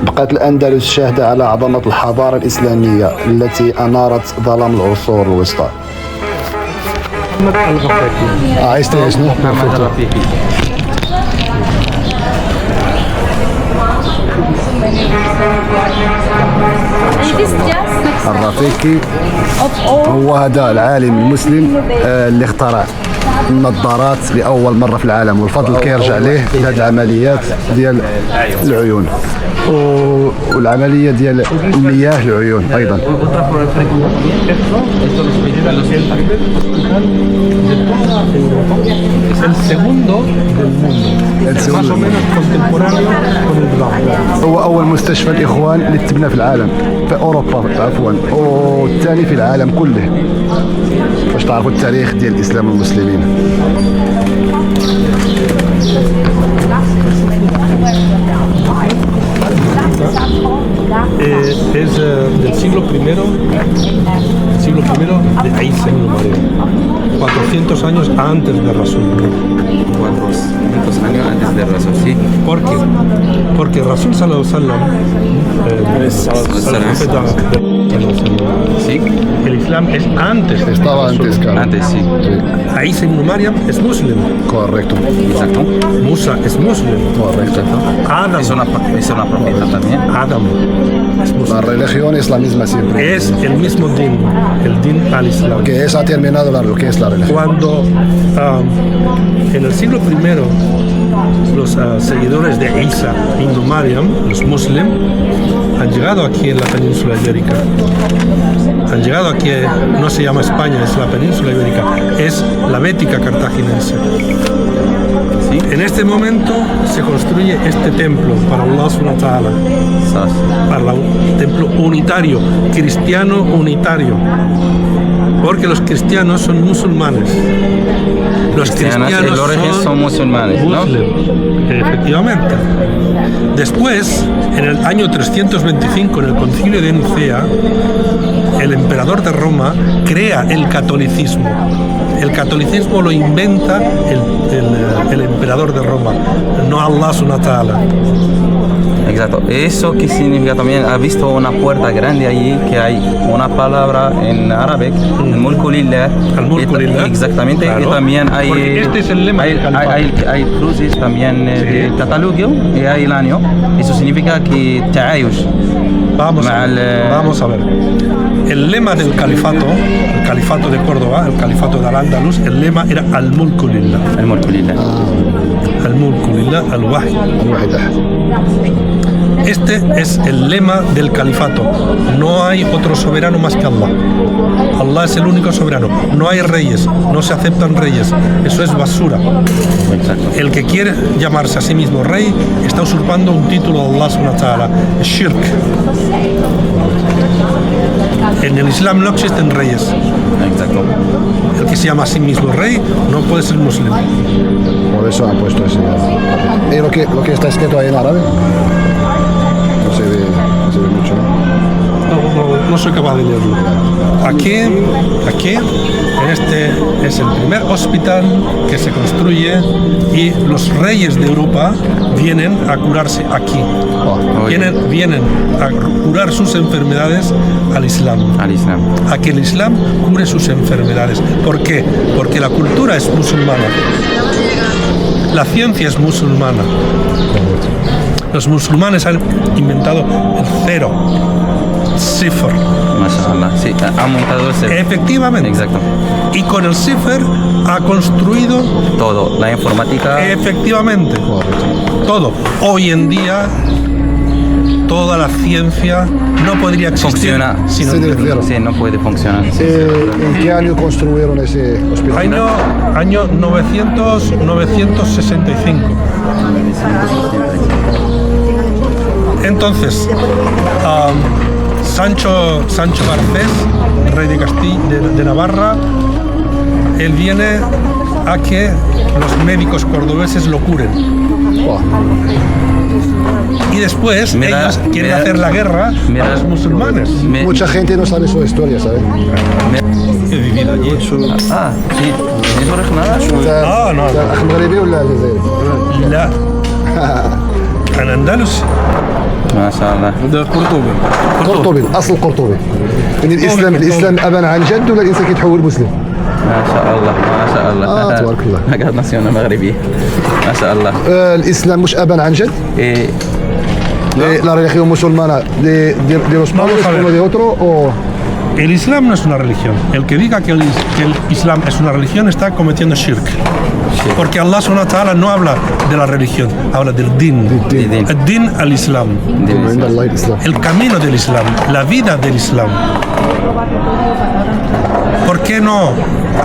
بقات الأندلس شاهدة على عظمة الحضارة الإسلامية التي أنارت ظلام العصور الوسطى. عايز تعيش شنو؟ محمد الرفيقي. الرفيقي هو هذا العالم المسلم اللي اخترع النظارات لأول مرة في العالم، والفضل كيرجع ليه في هذه العمليات ديال العيون والعملية ديال المياه العيون أيضا. Es el segundo del mundo, más o menos contemporáneo con el Blanc. هو أول مستشفى الإخوان اللي تبنى في العالم في أوروبا عفوا، والثاني في العالم كله، باش تعرفوا التاريخ ديال الإسلام والمسلمين. Es del siglo I de Isa ibn Maryam, 400 años antes de Rasul. 400 años antes de Rasul, sí. ¿Por qué? Porque Rasul sallallahu alaihi wasallam, el profeta Sí, el Islam es antes de Estaba Rasul. antes, claro. antes sí. Isa ibn Maryam es muslim, Correcto, Exacto. Musa es muslim, correcto. Adam Es una profeta también. Adam es muslim. La religión es la misma siempre. Es el mismo din, el din al-Islam. Que es ha terminado lo que es la religión. Cuando en el siglo I los seguidores de Isa ibn Maryam, los muslim, han llegado aquí en la península ibérica. Han llegado aquí, no se llama España, es la península ibérica, es la Bética cartaginense. Sí. En este momento se construye este templo para Allah subhanahu wa ta'ala, Sas. para un templo unitario, cristiano unitario, porque los cristianos son musulmanes. Los Cristianos, cristianos el origen son musulmanes, ¿no? muslim, efectivamente. Después, en el año 325, en el concilio de Nicea, el emperador de Roma crea el catolicismo. El catolicismo lo inventa el emperador de Roma, no Allah subhanahu wa ta'ala. Exacto. Eso que significa también, ha visto una puerta grande allí que hay una palabra en árabe, el mulku lillah. Al-mulku lillah. Exactamente. Claro. Y también hay. Porque este es el lema del califato. hay cruces también de catalogo y hay el año. Eso significa que ta'ayush. Vamos a ver. El lema del califato, el califato de Córdoba, el califato de Al-Ándalus, el lema era al-mulku lillah. El mulku lillah. Al-mulku lillah, al-wahid. الواحد أحد. Este es el lema del califato. No hay otro soberano más que Allah. Allah es el único soberano. No hay reyes, no se aceptan reyes. Eso es basura. Exacto. El que quiere llamarse a sí mismo rey está usurpando un título de Allah subhanahu wa ta'ala. Es shirk. En el Islam no existen reyes. Exacto. El que se llama a sí mismo rey no puede ser muslim. Por eso han puesto ese. ¿Y lo que está escrito ahí en árabe? No se ve mucho, ¿no? No soy capaz de leerlo. Aquí, en este es el primer hospital que se construye y los reyes de Europa vienen a curarse aquí. Vienen a curar sus enfermedades al Islam. Al Islam. A que el Islam cure sus enfermedades. ¿Por qué? Porque la cultura es musulmana. La ciencia es musulmana. Los musulmanes han inventado el cero. Cifr. Mashallah. Sí, ha montado ese. Efectivamente. Exacto. Y con el cifr ha construido Todo. La informática. efectivamente todo. Hoy en día toda la ciencia no podría existir Funciona. sin Sin el el cero. Sí, no puede funcionar. ¿En qué año construyeron ese hospital? año 965. Entonces, Sancho Garcés, rey de Castilla, de Navarra, él viene a que los médicos cordobeses lo curen. Y después ellos quieren hacer la guerra a los musulmanes. Mucha gente no sabe su historia, ¿sabes? He vivido allí. Ah, sí. ¿Es original? No. المغربي ولا الجزائري؟ لا. أنا أندلسي. ما شاء الله. ده قرطبي. قرطبي، الاصل قرطبي. يعني الاسلام ابا عن جد ولا الانسان كيتحول مسلم؟ ما شاء الله ما شاء الله. تبارك الله. قاعد ناسيون مغربي. ما شاء الله. الاسلام مش ابا عن جد؟ La religión musulmana de los padres uno de otro o El Islam no es una religión. El que diga que el Islam es una religión está cometiendo shirk. Porque Allah subhanahu wa ta'ala no habla de la religión, habla del din. El din al Islam. El camino del Islam, la vida del Islam. ¿Por qué no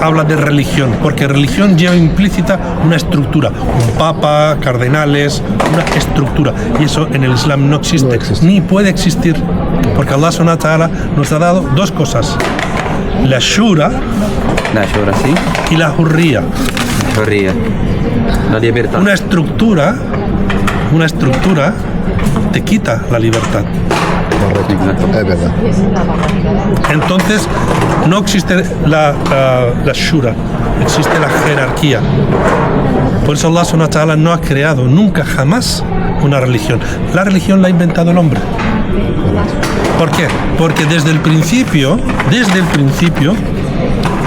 habla de religión? Porque religión lleva implícita una estructura, un papa, cardenales, una estructura. Y eso en el Islam no existe, ni puede existir. Porque Allah subhanahu wa ta'ala nos ha dado dos cosas. La shura, sí. Y la hurría. Hurría. La libertad. Una estructura te quita la libertad. Correcto, es verdad. Entonces no existe la shura, existe la jerarquía. Por eso Allah subhanahu wa ta'ala no ha creado nunca jamás una religión. La religión la ha inventado el hombre. ¿Por qué? Porque desde el principio,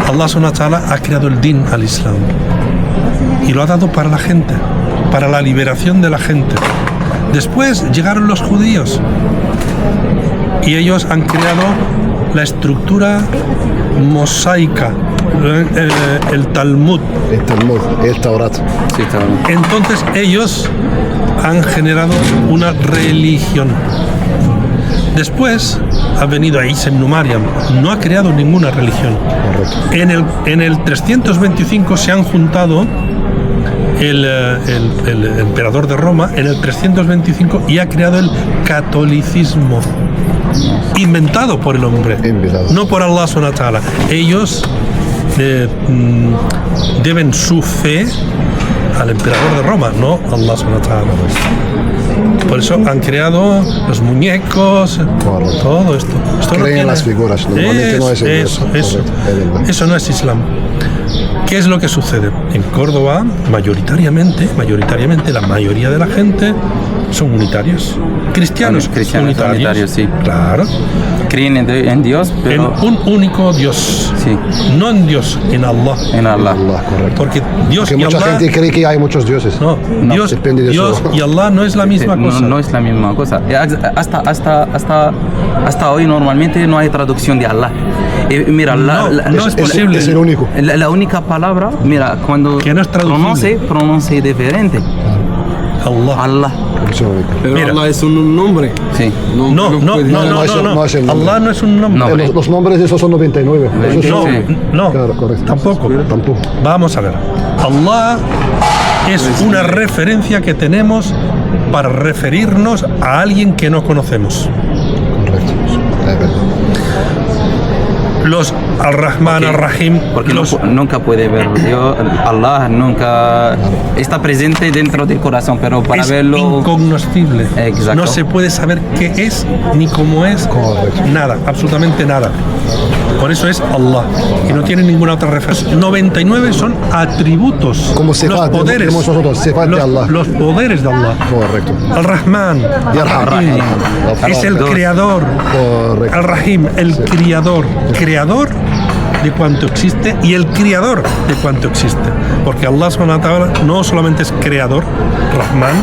Allah subhanahu wa ta'ala ha creado el din al Islam. Y lo ha dado para la gente, para la liberación de la gente. Después llegaron los judíos y ellos han creado la estructura mosaica, el Talmud. El Taurat. Sí, Taurat. Entonces ellos han generado una religión. Después ha venido Isa ibn Maryam, no ha creado ninguna religión. En el 325 se han juntado el emperador de Roma en el 325 y ha creado el catolicismo, inventado por el hombre, no por Allah subhanahu wa ta'ala. Ellos deben su fe al emperador de Roma, no a Allah subhanahu wa ta'ala. Por eso han creado los muñecos, todo esto. Creen en las figuras, normalmente no es eso no es Islam. ¿Qué es lo que sucede? En Córdoba, mayoritariamente, la mayoría de la gente son unitarios. Cristianos unitarios, sí. Claro. Creen en Dios, pero... En un único Dios. Sí. No en Dios, en Allah. En Allah. Correcto. Porque Dios Porque y mucha Allah... gente cree que hay muchos dioses. No, Dios y Allah no es la misma cosa. No es la misma cosa. Hasta hoy normalmente no hay traducción de Allah. Mira, no es posible. Es el único. La única palabra, mira, cuando que no es pronuncia diferente. Allah. Pero Mira. Allah es un nombre. Sí. No. es el nombre. Allah no es un nombre. Los nombres esos son 99. No, Claro, correcto. tampoco. Tampoco. Vamos a ver. Allah es una referencia que tenemos para referirnos a alguien que no conocemos. Correcto. Es verdad. Los Al-Rahman, Al-Rahim. Porque nunca puede ver Dios. Allah nunca está presente dentro del corazón, pero para es verlo... incognoscible. Exacto. No se puede saber qué es ni cómo es. Correcto. Nada, absolutamente nada. Por eso es Allah. Y no tiene ninguna otra referencia. 99 son atributos. Como los sifat, poderes. tenemos nosotros, sifat de Allah. Los poderes de Allah. Correcto. Al-Rahman. Yarham. Es el creador. Correcto. Al-Rahim, el criador. Creador de cuanto existe y el criador de cuanto existe. Porque Allah subhanahu wa ta'ala no solamente es creador, Rahman,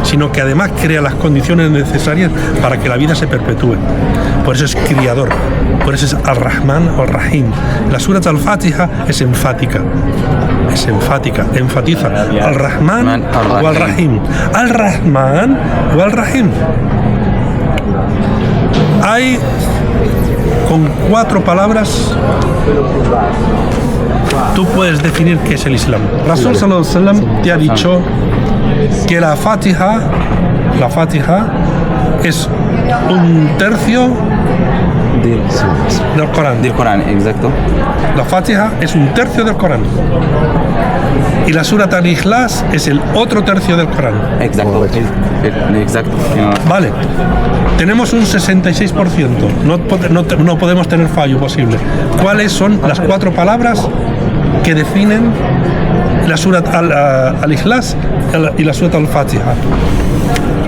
sino que además crea las condiciones necesarias para que la vida se perpetúe. Por eso es criador, por eso es Ar-Rahman o Ar-Rahim. La Surat Al-Fatiha es enfática, enfatiza Al-Rahman o Al-Rahim. Al-Rahman o Al-Rahim. Hay con 4 palabras tú puedes definir qué es el Islam. Rasul sallallahu alaihi wasallam te ha dicho que la Fatiha es un tercio del Corán. Del Corán, exacto. La Fatiha es un tercio del Corán. Y la Surat al-Ikhlas es el otro tercio del Corán. Exacto. Exacto. Vale. Tenemos un 66%. No podemos tener fallo posible. ¿Cuáles son las 4 palabras que definen la Surat al-Ikhlas y la Surat al-Fatiha?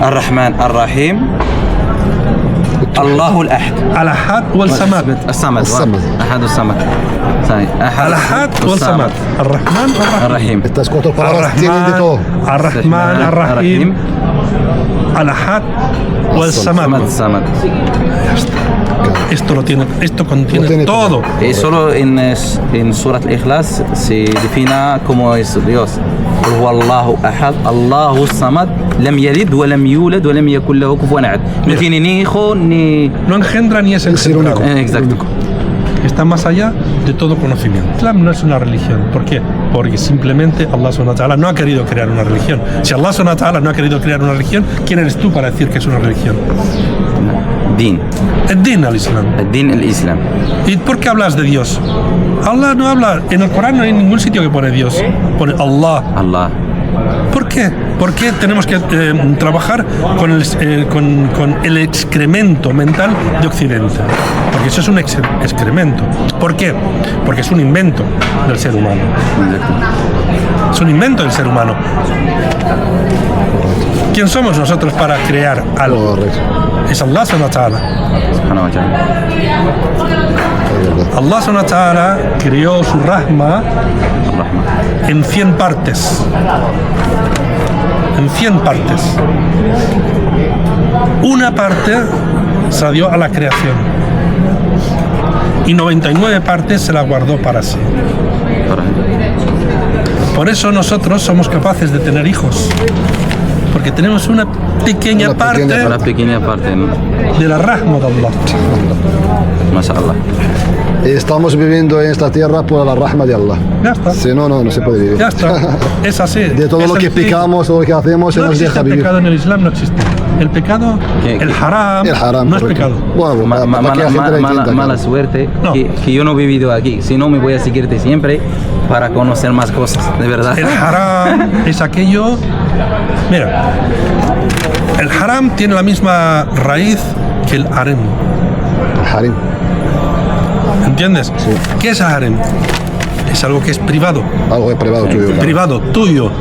Ar-Rahman, Ar-Rahim, Allahu al-Ahad. Al-Ahad wal-Samad. الصمد. أحد الصمد. Al-Ahad wal-Samad. Ar-Rahman, Ar-Rahim. الرحيم. Estas 4 palabras tienen de todo. Ar-Rahman, Ar-Rahim. Al-Ahad wal-Samad. الصمد. Esto contiene tiene todo. Y solo en Surat al-Ikhlas se define cómo es Dios. قل هو الله أحد الله الصمد لم يلد ولم يولد ولم يكن له كفوا أحد. No tiene ni hijo ni. No engendra ni es engendrado. Exacto. Está más allá de todo conocimiento. Islam no es una religión. ¿Por qué? Porque simplemente Allah subhanahu wa ta'ala no ha querido crear una religión. Si Allah subhanahu wa ta'ala no ha querido crear una religión, ¿quién eres tú para decir que es una religión? Din. El din al Islam. El din el Islam. ¿Y por qué hablas de Dios? Allah no habla, en el Corán no hay ningún sitio que pone Dios. Pone Allah. Allah. ¿Por qué? ¿Por qué tenemos que trabajar con el excremento mental de Occidente? Porque eso es un excremento. ¿Por qué? Porque es un invento del ser humano. Es un invento del ser humano. ¿Quién somos nosotros para crear algo? Correcto. Es Allah subhanahu wa ta'ala. Subhanahu wa ta'ala. Allah subhanahu wa ta'ala creó su rahma en 100 partes. En 100 partes. Una parte se la dio a la creación. Y 99 partes se la guardó para sí. Por eso nosotros somos capaces de tener hijos. Porque tenemos una pequeña parte Una pequeña parte, ¿no? de la rahma de Allah. Mashallah. Estamos viviendo en esta tierra por la rahma de Allah. Ya está. Si no, no se puede vivir. Ya está. Es así. De todo Es lo que sencillo. picamos, todo lo que hacemos, se No nos existe deja el vivir. pecado en el Islam, no existe. El pecado, el haram, El haram, no es correcto. pecado. Bueno, para que la gente lo entienda, Mala claro. suerte No. que yo no he vivido aquí. Si no, me voy a seguirte siempre para conocer más cosas, de verdad. El haram es aquello. Mira, el haram tiene la misma raíz que el harem. Harim. ¿Entiendes? ¿Qué es harem? Es algo que es privado. Algo de privado tuyo. claro. Privado, tuyo.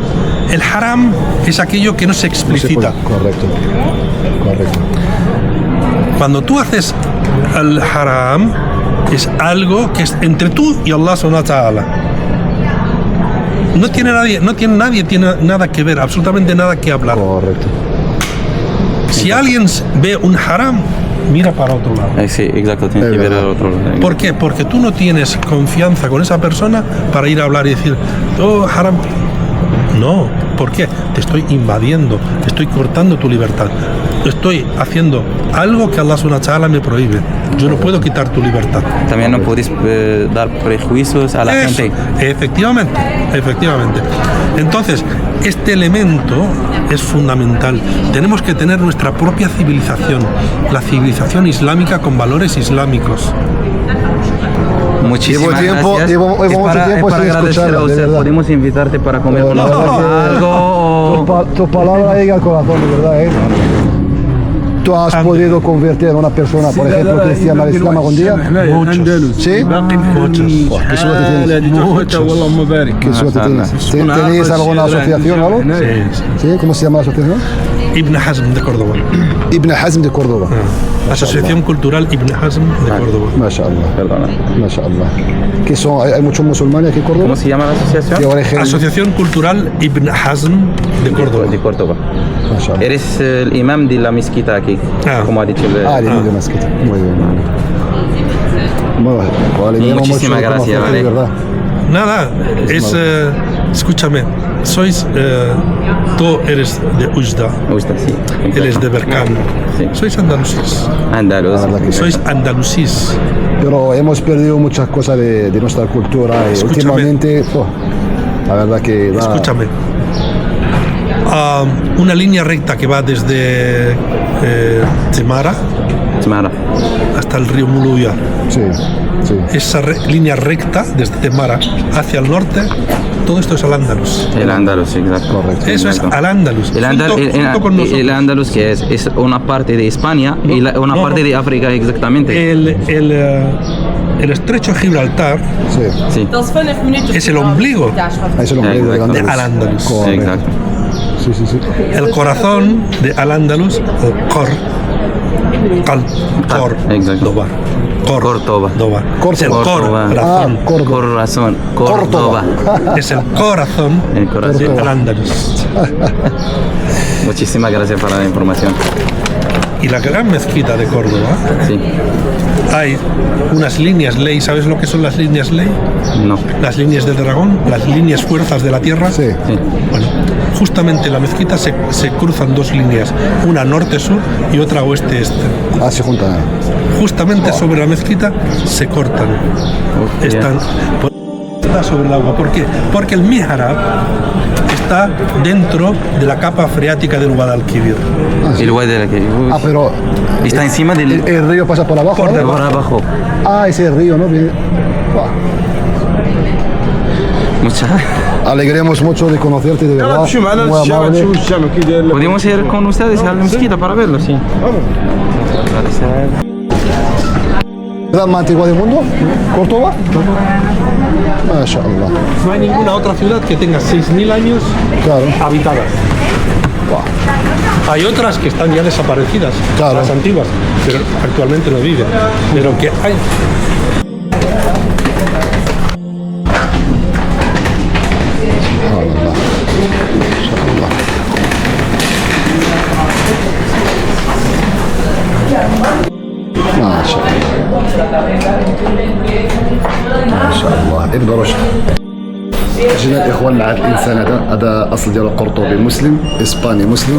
El haram es aquello que no se No se explicita. puede. Correcto. Correcto. Cuando tú haces el haram, es algo que es entre tú y Allah subhanahu wa ta'ala. No tiene nadie tiene nada que ver, absolutamente nada que hablar. Correcto. Si alguien ve un haram, mira para otro lado. Sí, exacto, tienes Es que ver verdad. al otro lado. ¿Por qué? Porque tú no tienes confianza con esa persona para ir a hablar y decir, oh, haram. No, ¿por qué? Te estoy invadiendo, estoy cortando tu libertad. Estoy haciendo algo que Allah subhanahu wa ta'ala me prohíbe. Yo no puedo quitar tu libertad. También no puedes dar prejuicios a la Eso, gente. efectivamente. Entonces, este elemento es fundamental. Tenemos que tener nuestra propia civilización, la civilización islámica con valores islámicos. Muchísimas tiempo- gracias. llevo Es mucho para- tiempo es para sin agradecer escucharla, a de usted. verdad. Podemos invitarte para comer La verdad que- algo. Tu palabra llega al corazón, de verdad, ¿eh? ¿Tú has podido convertir a una persona, por ejemplo, cristiana al Islam algún día? ¿Sí? Muchos. ¿Qué suerte tienes? ¿Qué suerte tienes? ¿Tenéis alguna asociación o algo? Sí. ¿Sí? ¿Cómo se llama la asociación? Ibn Hazm de Córdoba. Ibn Hazm de Córdoba. Asociación Cultural Ibn Hazm de Córdoba. Mashallah. Perdona. Mashallah. ¿Qué son? ¿Hay muchos musulmanes aquí en Córdoba? ¿Cómo se llama la asociación? De origen. Asociación Cultural Ibn Hazm de Córdoba. De Córdoba. Mashallah. Eres el imam de la mezquita aquí, Ah. como ha dicho el... Ah, de Mezquita. Muy bien. Bueno, vale, me llama mucho Muchísimas gracias, conocerte, de vale. verdad. Nada, escúchame, tú eres de Ujda, Me gusta, sí. él es de Berkane, Sí. sois andalusíes, Andaluz. La verdad que sí. sois andalusíes. Pero hemos perdido muchas cosas de nuestra cultura y Escúchame. últimamente, la verdad que da. Escúchame, una línea recta que va desde Temara Temara. hasta el río Muluya. Sí, sí. Esa línea recta desde Temara hacia el norte, todo esto es Al-Ándalus. El Andalus, exacto. Correcto. Eso es Al-Ándalus. Junto con nosotros. El Andalus que es una parte de España y una parte de África exactamente. El estrecho de Gibraltar Sí. Sí, es el ombligo Ahí es el ombligo del Exacto. de Andalus. Al-Ándalus. Correcto. exacto. Sí, sí, sí. El corazón de Al-Ándalus, el Cor. Exacto. Córdoba. Córdoba. Es el Córdoba. Ah, corazón. Corazón, Córdoba. Es el corazón El corazón. de Al-Ándalus. Muchísimas gracias por la información. Y la gran mezquita de Córdoba, Sí, hay unas líneas ley. ¿Sabes lo que son las líneas ley? no. Las líneas del dragón, las líneas fuerzas de la tierra. Sí. Sí. Bueno, justamente en la mezquita se cruzan dos líneas, una norte-sur y otra oeste-este. Ah, se juntan. Justamente sobre la mezquita se cortan. Están sobre el agua. ¿Por qué? Porque el mihrab está dentro de la capa freática del Guadalquivir. El Wadi de la que Ah, pero está encima del el río pasa por abajo. Por ¿no? debajo. por abajo. Ah, ese río, ¿no? Viene- Buah. Muchas. Alegremos mucho de conocerte, de verdad. Muy amable. Podemos ir con ustedes a la mezquita para verlo, sí. ¿La más antigua del mundo? ¿Córdoba? MashaAllah. No hay ninguna otra ciudad que tenga 6.000 años Claro. habitadas. Hay otras que están ya desaparecidas, Claro. las antiguas, pero actualmente no viven. Pero que hay. SubhanAllah. MashaAllah. ما شاء الله ابن رشد. جينا الاخوان مع هذا الانسان هذا اصل ديالو قرطبي مسلم اسباني مسلم.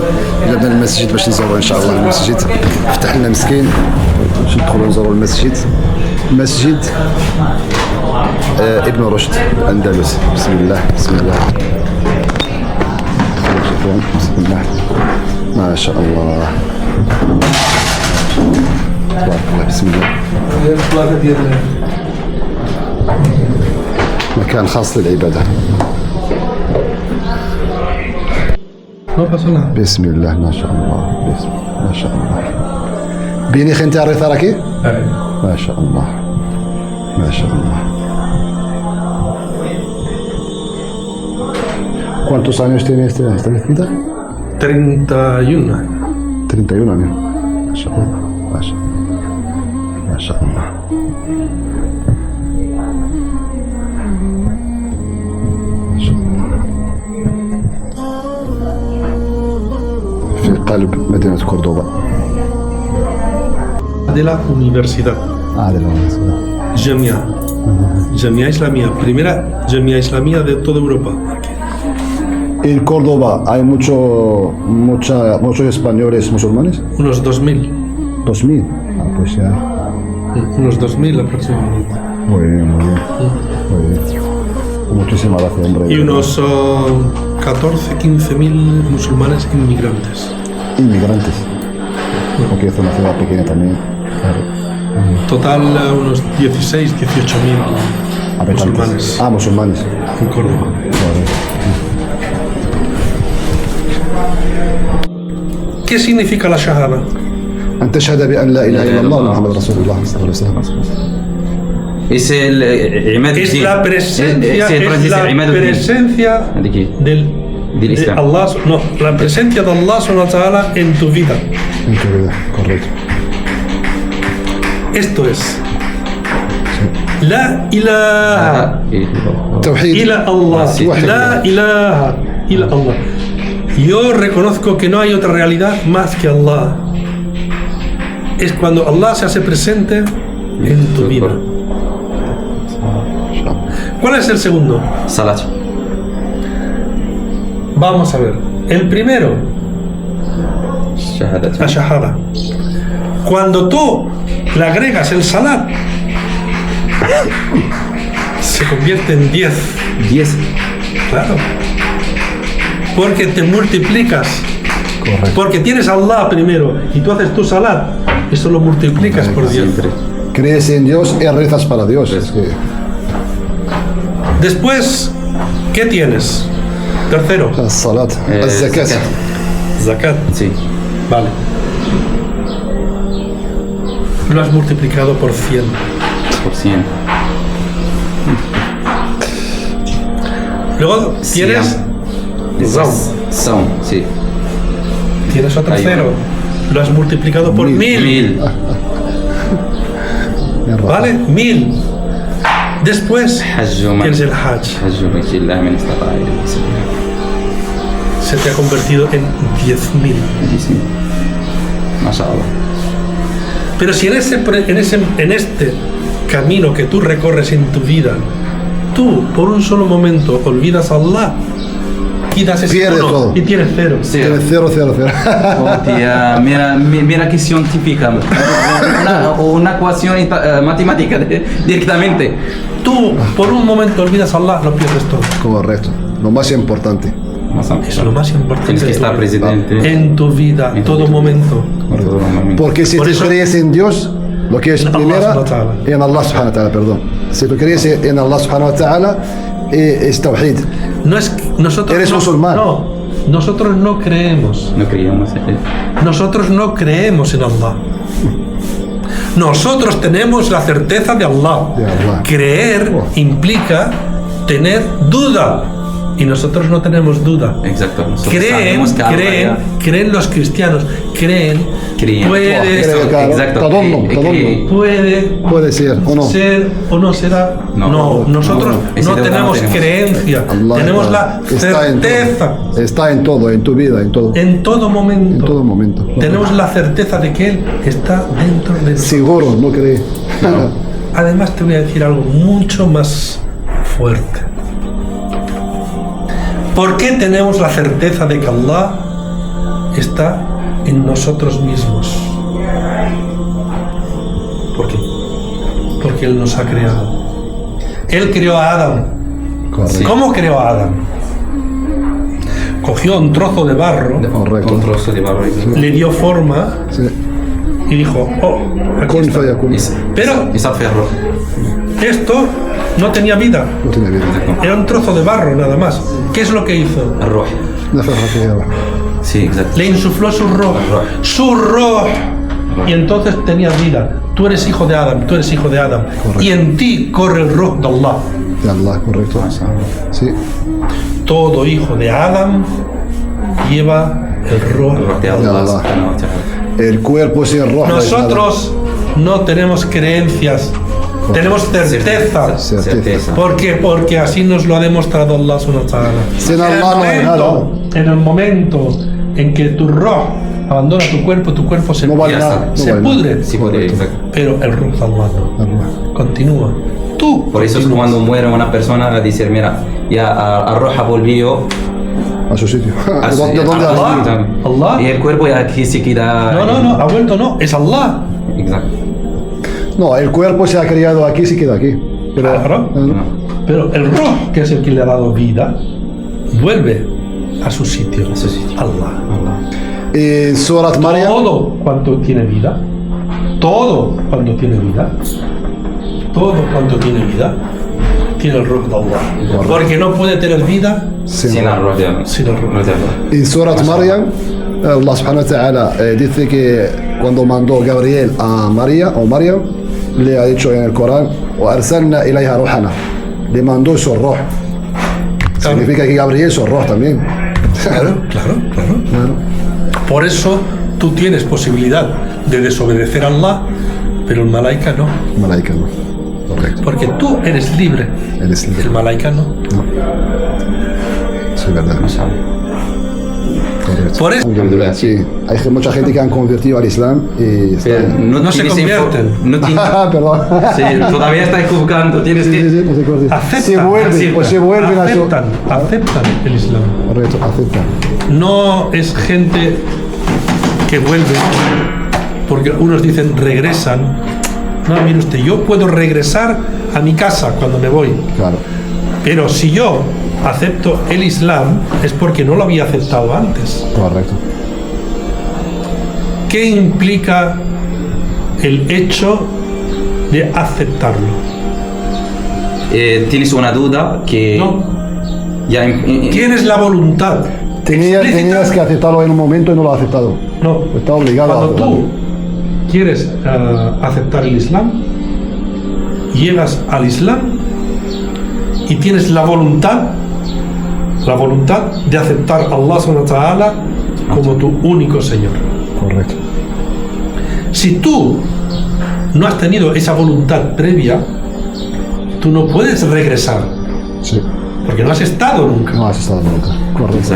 جبنا المسجد باش نزوروا ان شاء الله المسجد. فتح لنا مسكين باش ندخلوا نزوروا المسجد. مسجد ابن رشد الاندلس. بسم الله بسم الله. بسم الله. ما شاء الله. تبارك الله. بسم الله. مكان خاص للعبادة. بسم الله ما شاء الله. بسم الله ما شاء الله. بيني خنتي عريثة راكي؟ ما شاء الله ما شاء الله. ¿Cuántos años tiene esta mezquita? 31 años. 31 años. ما شاء الله ما شاء الله ما شاء الله. في قلب مدينة كوردوبا. De la universidad. de la universidad. Jamia Islamía, primera Jamia Islamía de toda Europa. En Córdoba hay muchos españoles musulmanes. Unos 2.000. 2000. Ah, pues ya. Unos 2.000 aproximadamente. Muy bien, muy bien. Muy bien. Muchísimas gracias, hombre. Y unos 14, 15.000 musulmanes inmigrantes. Inmigrantes. Porque es una ciudad pequeña también. Claro. Total unos 16, 18.000 Habitantes. musulmanes Ah, musulmanes. en Córdoba. Vale. ¿Qué significa la shahada? أن تشهد بأن لا إله إلا الله محمد رسول الله صلى الله عليه وسلم. Es el Imad Es Din. la presencia, Es el Imad Din. presencia ¿De qué? del Del de Islam. Allah, no, la presencia de Allah subhanahu wa ta'ala en tu vida. En tu vida, correcto. Esto es La ilaha Tawhid. ila Allah, Sí. la ilaha ila Allah. Yo reconozco que no hay otra realidad más que Allah. Es cuando Allah se hace presente en tu vida. ¿Cuál es el segundo? Salat. Vamos a ver. El primero, Shahadat. la shahada. Cuando tú le agregas el salat, se convierte en 10. 10. Claro. Porque te multiplicas. Correcto. Porque tienes a Allah primero y tú haces tu salat eso lo multiplicas por 10. Siempre. Crees en Dios y rezas para Dios. Es que Después, ¿qué tienes? Tercero, la salat, el zakat. zakat. zakat. Sí. Vale. Lo has multiplicado por 100. Por 100. Luego tienes Zaum. Saum, sí. Tienes otro Ahí cero. Lo has multiplicado por 1000. 1000. ¿Vale? 1000. Después حج من tienes el Hajj. حج بيت الله من استطاع إليه سبيلا. Se te ha convertido en 10.000. ما شاء الله. Pero si en este camino que tú recorres en tu vida, tú por un solo momento olvidas a Allah, quitas ese Pierdes uno todo. y tienes cero. Tienes 0, 0, 0. Hostia, mira que científica. Una ecuación matemática directamente. Tú por un momento olvidas a Allah, lo pierdes todo. Correcto. Lo más importante. Es lo más importante. Tienes que de tu estar vida. presente En tu vida, En todo tu vida. momento. todo momento. Porque si Por tú eso- crees en Dios, lo que es Allah primera, subhanahu wa ta'ala. en Allah subhanahu wa ta'ala, perdón. Si tú crees en Allah subhanahu wa ta'ala, es tawhid. No es nosotros Eres no, musulmán. No, nosotros no creemos. No creíamos en él. Nosotros no creemos en Allah. Nosotros tenemos la certeza de Allah. De Allah. Creer implica tener duda. Y nosotros no tenemos duda. Exacto. Nosotros Creen, sabemos que Allah creen los cristianos. Creen. Creen. Puede, Creen. Claro. Exacto. Tadonnum, creen. puede Puede ser o no. ser o no será. No. Nosotros Ese no de verdad tenemos no tenemos. creencia. Allah Tenemos la está en certeza. todo. Está en todo, en tu vida, en todo. En todo momento. En todo momento. Tenemos la certeza de que Él está dentro de nosotros. Seguro, no cree. Además te voy a decir algo mucho más fuerte. ¿Por qué tenemos la certeza de que Allah está en nosotros mismos? ¿Por qué? Porque Él nos ha creado. Él creó a Adán. Correcto. ¿Cómo creó a Adán? Cogió un trozo de barro, Correcto. Un trozo de barro. le dio forma Sí. y dijo, oh, aquí Kun está. fayakun. Pero Y sabe ferro. esto no tenía vida. No tiene vida. Era un trozo de barro nada más. ¿Qué es lo que hizo? الروح. Nafakha fiha ruh. Sí, exacto. Le insufló su roh. Su roh. Y entonces tenía vida. Tú eres hijo de Adam, tú eres hijo de Adam. Correcto. Y en ti corre el roh de Allah. De Allah, correcto. Sí. Todo hijo de Adam lleva el roh. الروح de Ya Allah Allah. subhanahu wa ta'ala. El cuerpo sin roh. no es nada. Nosotros no tenemos creencias, tenemos certeza. Certeza. ¿Por qué? Porque así nos lo ha demostrado Allah subhanahu wa ta'ala. Sin Allah no hay nada. En el momento en que tu roh abandona tu cuerpo se, No vale Ya nada. está. No se vale nada. pudre. Sí, puede, exacto. Pero el roh de Allah no. Allah. Continúa. Tú. Por eso es continúas. cuando muere una persona, dice, mira, ya Arroja volvió A su sitio. a su- ¿De dónde a- has Allah. Allah. Y el cuerpo ya aquí se queda. No, ha vuelto no, es Allah. Exacto. No, el cuerpo se ha criado aquí, se queda aquí. Pero, Claro. No. Pero el roh, que es el que le ha dado vida, vuelve a su sitio. A su sitio. Allah. En Surat Maryam, Todo cuanto tiene vida, todo cuando tiene vida, todo cuanto tiene vida, tiene el roh de Allah. Porque no puede tener vida Sin Arroja de Allah. sin el roh. No de Allah. en Surat Maryam, Allah subhanahu wa ta'ala dice que cuando mandó Gabriel a María o Maryam, le ha dicho en el Corán, وَأَرْسَلْنَا إِلَيْهَا رُوحَنَا. Le mandó su roh. Significa que Gabriel su roh también. Claro. Por eso tú tienes posibilidad de desobedecer a Allah, pero el malaika no. Malaika no. Correcto. Porque tú eres libre, Eres libre. el malaika no. Sí, verdad. Correcto. Por eso Alhamdulillah, sí. Hay mucha gente que han convertido al Islam y Pero están... no se tienes convierten. No tienes- Perdón. sí, todavía está equivocando. Tienes Sí, que. sí, no se convierten. aceptan, Se vuelven, pues se vuelven a su... aceptan el Islam. Correcto, aceptan. No es gente que vuelve, porque unos dicen regresan. No, mire usted, yo puedo regresar a mi casa cuando me voy, Claro. pero si yo acepto el Islam es porque no lo había aceptado antes. Correcto. ¿Qué implica el hecho de aceptarlo. Tienes una duda que No. ya Tienes la voluntad. Tenías explícita. que aceptarlo en un momento y no lo has aceptado. No. Está obligado a Cuando aceptarlo. tú quieres aceptar el Islam, llegas al Islam y tienes la voluntad de aceptar a Allah subhanahu wa ta'ala como tu único Señor. Correcto. Si tú no has tenido esa voluntad previa, tú no puedes regresar, Sí. porque no has estado nunca. No has estado nunca. Correcto.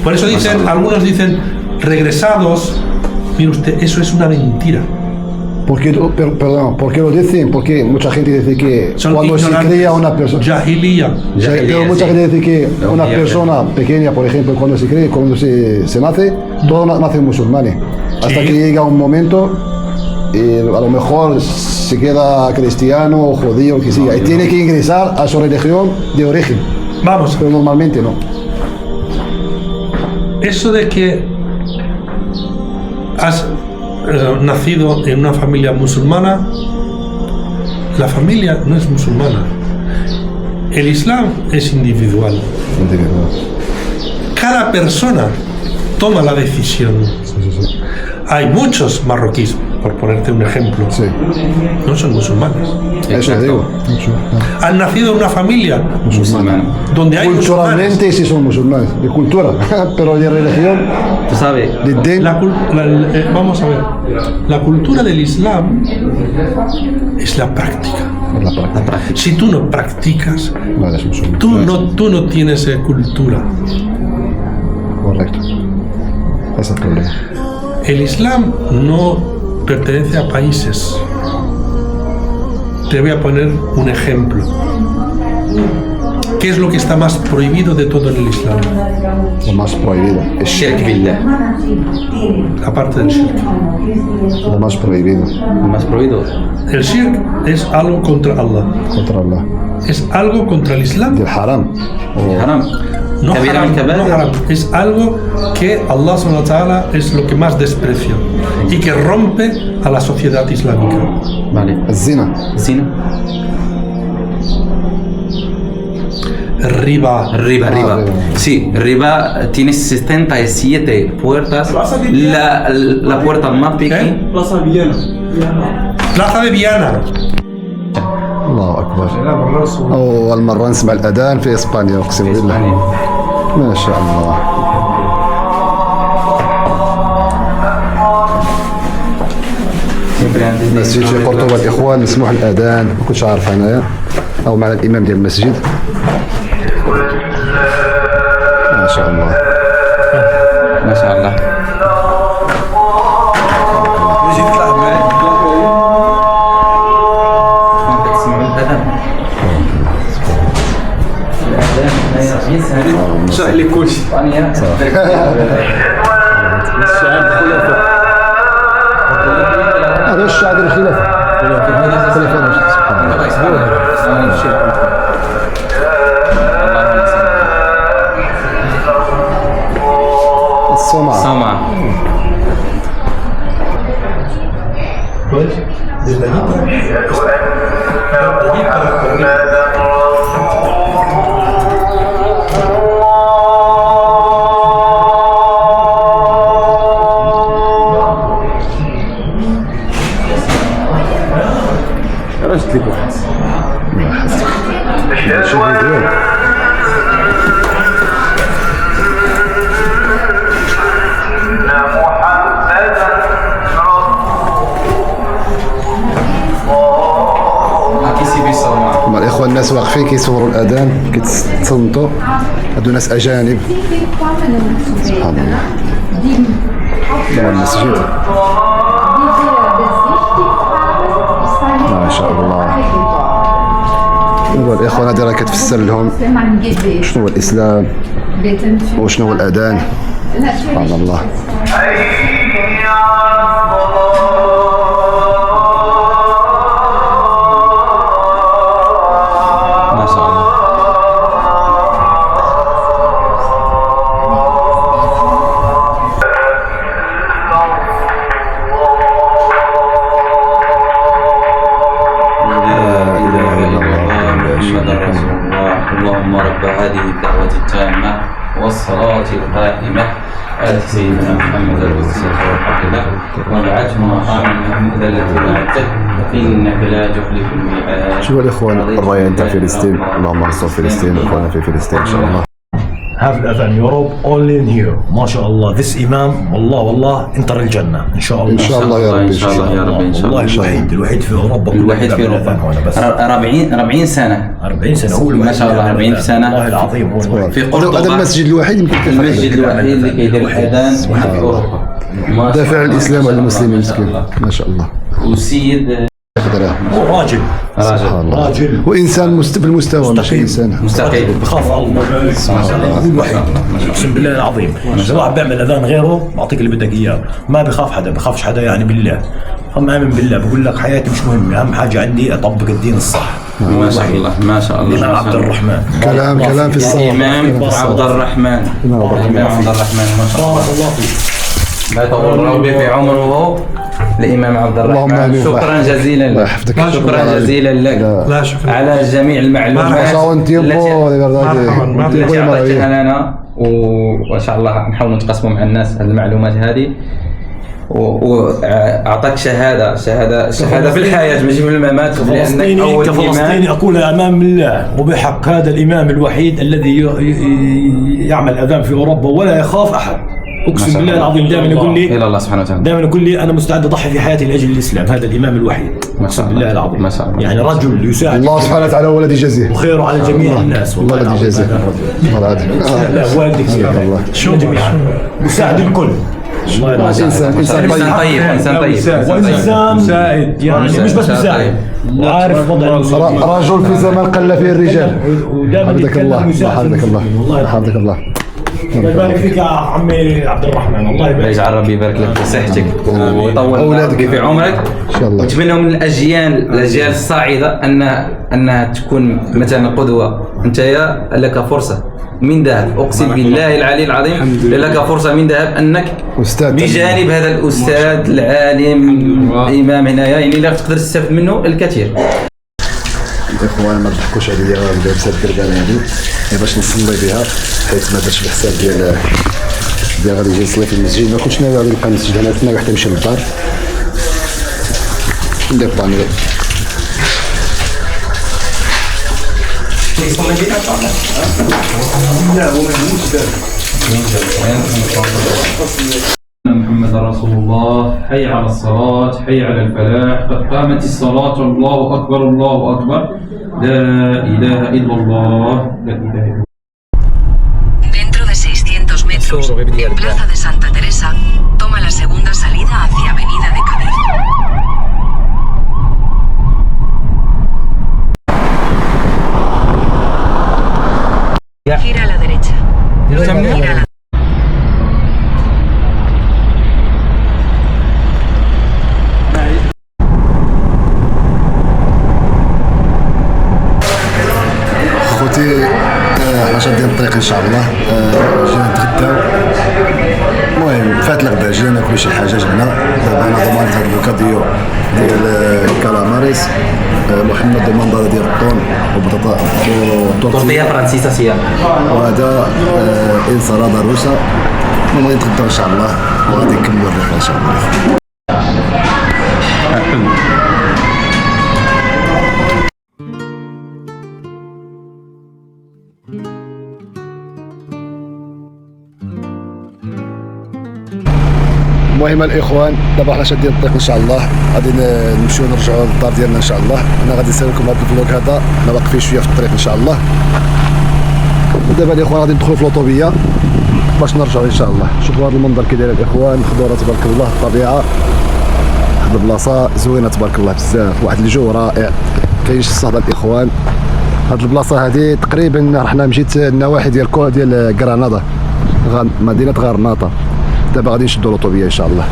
Por eso algunos dicen, regresados, mire usted, eso es una mentira. ¿Por qué lo dicen? Porque mucha gente dice que Son cuando se ignorantes. cría una persona... Jahiliya. Pero mucha sí. gente dice que una Jahiliya, persona pequeña, por ejemplo, cuando se nace, todos nacen musulmanes. Hasta Sí. que llega un momento, a lo mejor se queda cristiano o judío, que siga, y tiene que ingresar a su religión de origen. Vamos, Pero normalmente no. eso de que has nacido en una familia musulmana, la familia no es musulmana. El Islam es individual. Cada persona toma la decisión. Hay muchos marroquíes, por ponerte un ejemplo, Sí, no son musulmanes. eso digo. Han nacido en una familia musulmán. donde hay musulmanes. Culturalmente sí son musulmanes, de cultura, pero de religión, Tú sabes, de Vamos a ver, la cultura del Islam es la práctica. la práctica. Si tú no practicas, No eres musulmán. tú no tienes cultura. Correcto. Ese es el problema. El Islam no pertenece a países. Te voy a poner un ejemplo. ¿Qué es lo que está más prohibido de todo en el Islam? Lo más prohibido. Es Shirk billah. Aparte del shirk. lo más prohibido Lo más prohibido. El shirk es algo contra Allah. contra Allah. Es algo contra el Islam. Del haram. O Haram. No Kabira haram, min kabair. no haram. Es algo que Allah subhanahu wa ta'ala es lo que más desprecia y que rompe a la sociedad islámica. Vale. الزنا. Zina. Riba. Riba. riba. Sí, riba tiene 77 puertas. La puerta más pequeña. Plaza de Viana. الله أكبر. أول مرة نسمع الأذان في إسبانيا أقسم بالله. ما شاء الله. مسجد في قرطبة الإخوان مسموح الأذان، ما كنتش عارف أنايا، أو مع الإمام ديال المسجد. ما شاء الله. ما شاء الله. هذا الشعب الخلافة. الصومعة. Sama. Aquí sí vi Sama. هما الإخوة الناس واقفين كيصوروا الأذان كيتصنتوا، هادو ناس أجانب. سبحان الله. هذا المسجد. ما شاء الله. هو الإخوة هذه راه كتفسر لهم شنو هو الإسلام وشنو هو الأذان. سبحان الله. ما شاء الله. وهذه الدعوة التامة والصلاة القائمة آت سيدنا محمد الوسيلة والفضيلة وابعثه مقاما محمودا الذي وعدته إنك لا تخلف الميعاد. شوفوا الإخوان الراية نتاع فلسطين، اللهم انصر فلسطين وإخواننا في فلسطين إن شاء الله. have الأذان Europe only in here. ما شاء الله this إمام والله انطر الجنة إن شاء الله. إن شاء الله يا رب. إن شاء الله يا رب. إن شاء الله. والله الوحيد في أوروبا. الوحيد في أوروبا. 40 سنة. 40 سنة هو ما شاء الله 40 سنة. والله العظيم هو في قرطبة. هذا المسجد الوحيد يمكن المسجد الوحيد اللي كيدير الأذان في أوروبا. دافع الإسلام على المسلمين مسكين ما شاء الله. وسيد هو راجل سبحان الله. راجل وإنسان في المستوى مش إنسان مستقيم. بخاف الله سبحان الله. هو الوحيد اقسم بالله العظيم. الواحد بيعمل اذان غيره بعطيك اللي بدك اياه، ما بخاف حدا، بخافش حدا يعني بالله. هم امن بالله، بقول لك حياتي مش مهمه، اهم حاجه عندي اطبق الدين الصح. ما شاء الله ما شاء الله. الامام عبد الرحمن كلام في الصلاة. الإمام عبد الرحمن. الإمام عبد الرحمن ما شاء الله. بارك الله فيك. لا يطول ربي في عمره الإمام عبد الرحمن. شكرا جزيلا الله لك. يحفظك. شكرا جزيلا لك لا شكرا. على جميع المعلومات التي أعطيتها لنا، وإن شاء الله نحاول نتقاسموا مع الناس هذه المعلومات هذه، وأعطاك شهادة في الحياة ماشي في الممات، لأنك أول كفلسطيني أقول أمام الله وبحق هذا الإمام الوحيد الذي يعمل أذان في أوروبا ولا يخاف أحد. اقسم بالله العظيم دائما يقول لي الى الله سبحانه وتعالى، دائما يقول لي انا مستعد اضحي في حياتي لاجل الاسلام. هذا الامام الوحيد اقسم بالله العظيم ما شاء الله. يعني رجل يساعد الله سبحانه وتعالى هو الذي يجازيه وخيره على جميع الناس. والله الذي يجازيه. لا والدك الله شو جميعا يساعد الكل. والله انسان طيب. انسان طيب وانسان سائد يعني مش بس مساعد، عارف وضع رجل في زمان قل فيه الرجال. حفظك الله حفظك الله حفظك الله. الله يبارك فيك يا عمي عبد الرحمن. الله يبارك. يجعل ربي يبارك لك في صحتك ويطول اولادك في عمرك ان شاء الله. ونتمنى من الاجيال الصاعده انها تكون مثلا قدوه. انت لك فرصه من ذهب، اقسم بالله العلي العظيم لك فرصه من ذهب انك أستاذ بجانب هذا الاستاذ العالم الامام هنايا، يعني لا تقدر تستفد منه الكثير. الاخوان ما تضحكوش عليا لابسه الدربانه هذه باش نصلي بها، حيت ما درتش الحساب ديال غادي نجي نصلي في المسجد. ما كنتش ناوي غادي نبقى المسجد هنا، كنا حتى نمشي للدار ندير بلاني. محمد رسول الله. حي على الصلاة، حي على الفلاح، قد قامت الصلاة، الله أكبر الله أكبر، لا إله إلا الله، لا إله إلا الله. Dentro de 600 metros, en Plaza de Santa Teresa, toma la segunda salida hacia Avenida de Cádiz. Gira a la derecha. Gira a la خوتي حنا شادين الطريق ان شاء الله. جينا نتغداو، المهم فات الغداء جينا ناكلو شي حاجه جبنا. دابا انا ضمنت هاد البوكاديو ديال الكالاماريس، محمد ضمان ديال الطون وبطاطا تورتيا فرانسيسا وهذا انسلاده روسا. المهم غادي نتغداو ان شاء الله وغادي نكملوا الرحله ان شاء الله. المهم الاخوان دابا حنا شادين الطريق ان شاء الله، غادي نمشيو نرجعوا للدار ديالنا ان شاء الله. انا غادي نسالي لكم هذا الفلوق هذا، حنا واقفين شويه في الطريق ان شاء الله. ودابا الاخوان غادي ندخلوا في لوطوبيه باش نرجعوا ان شاء الله. شوفوا هذا المنظر كي داير الاخوان، خضوره تبارك الله، الطبيعه، واحد البلاصه زوينه تبارك الله بزاف، واحد الجو رائع، كاينش الصهد الاخوان. هاد البلاصه هذه تقريبا حنا مشيت النواحي ديال غرناطه، مدينه غرناطه. دابا غادي نشدوا لوطوبيه ان شاء الله.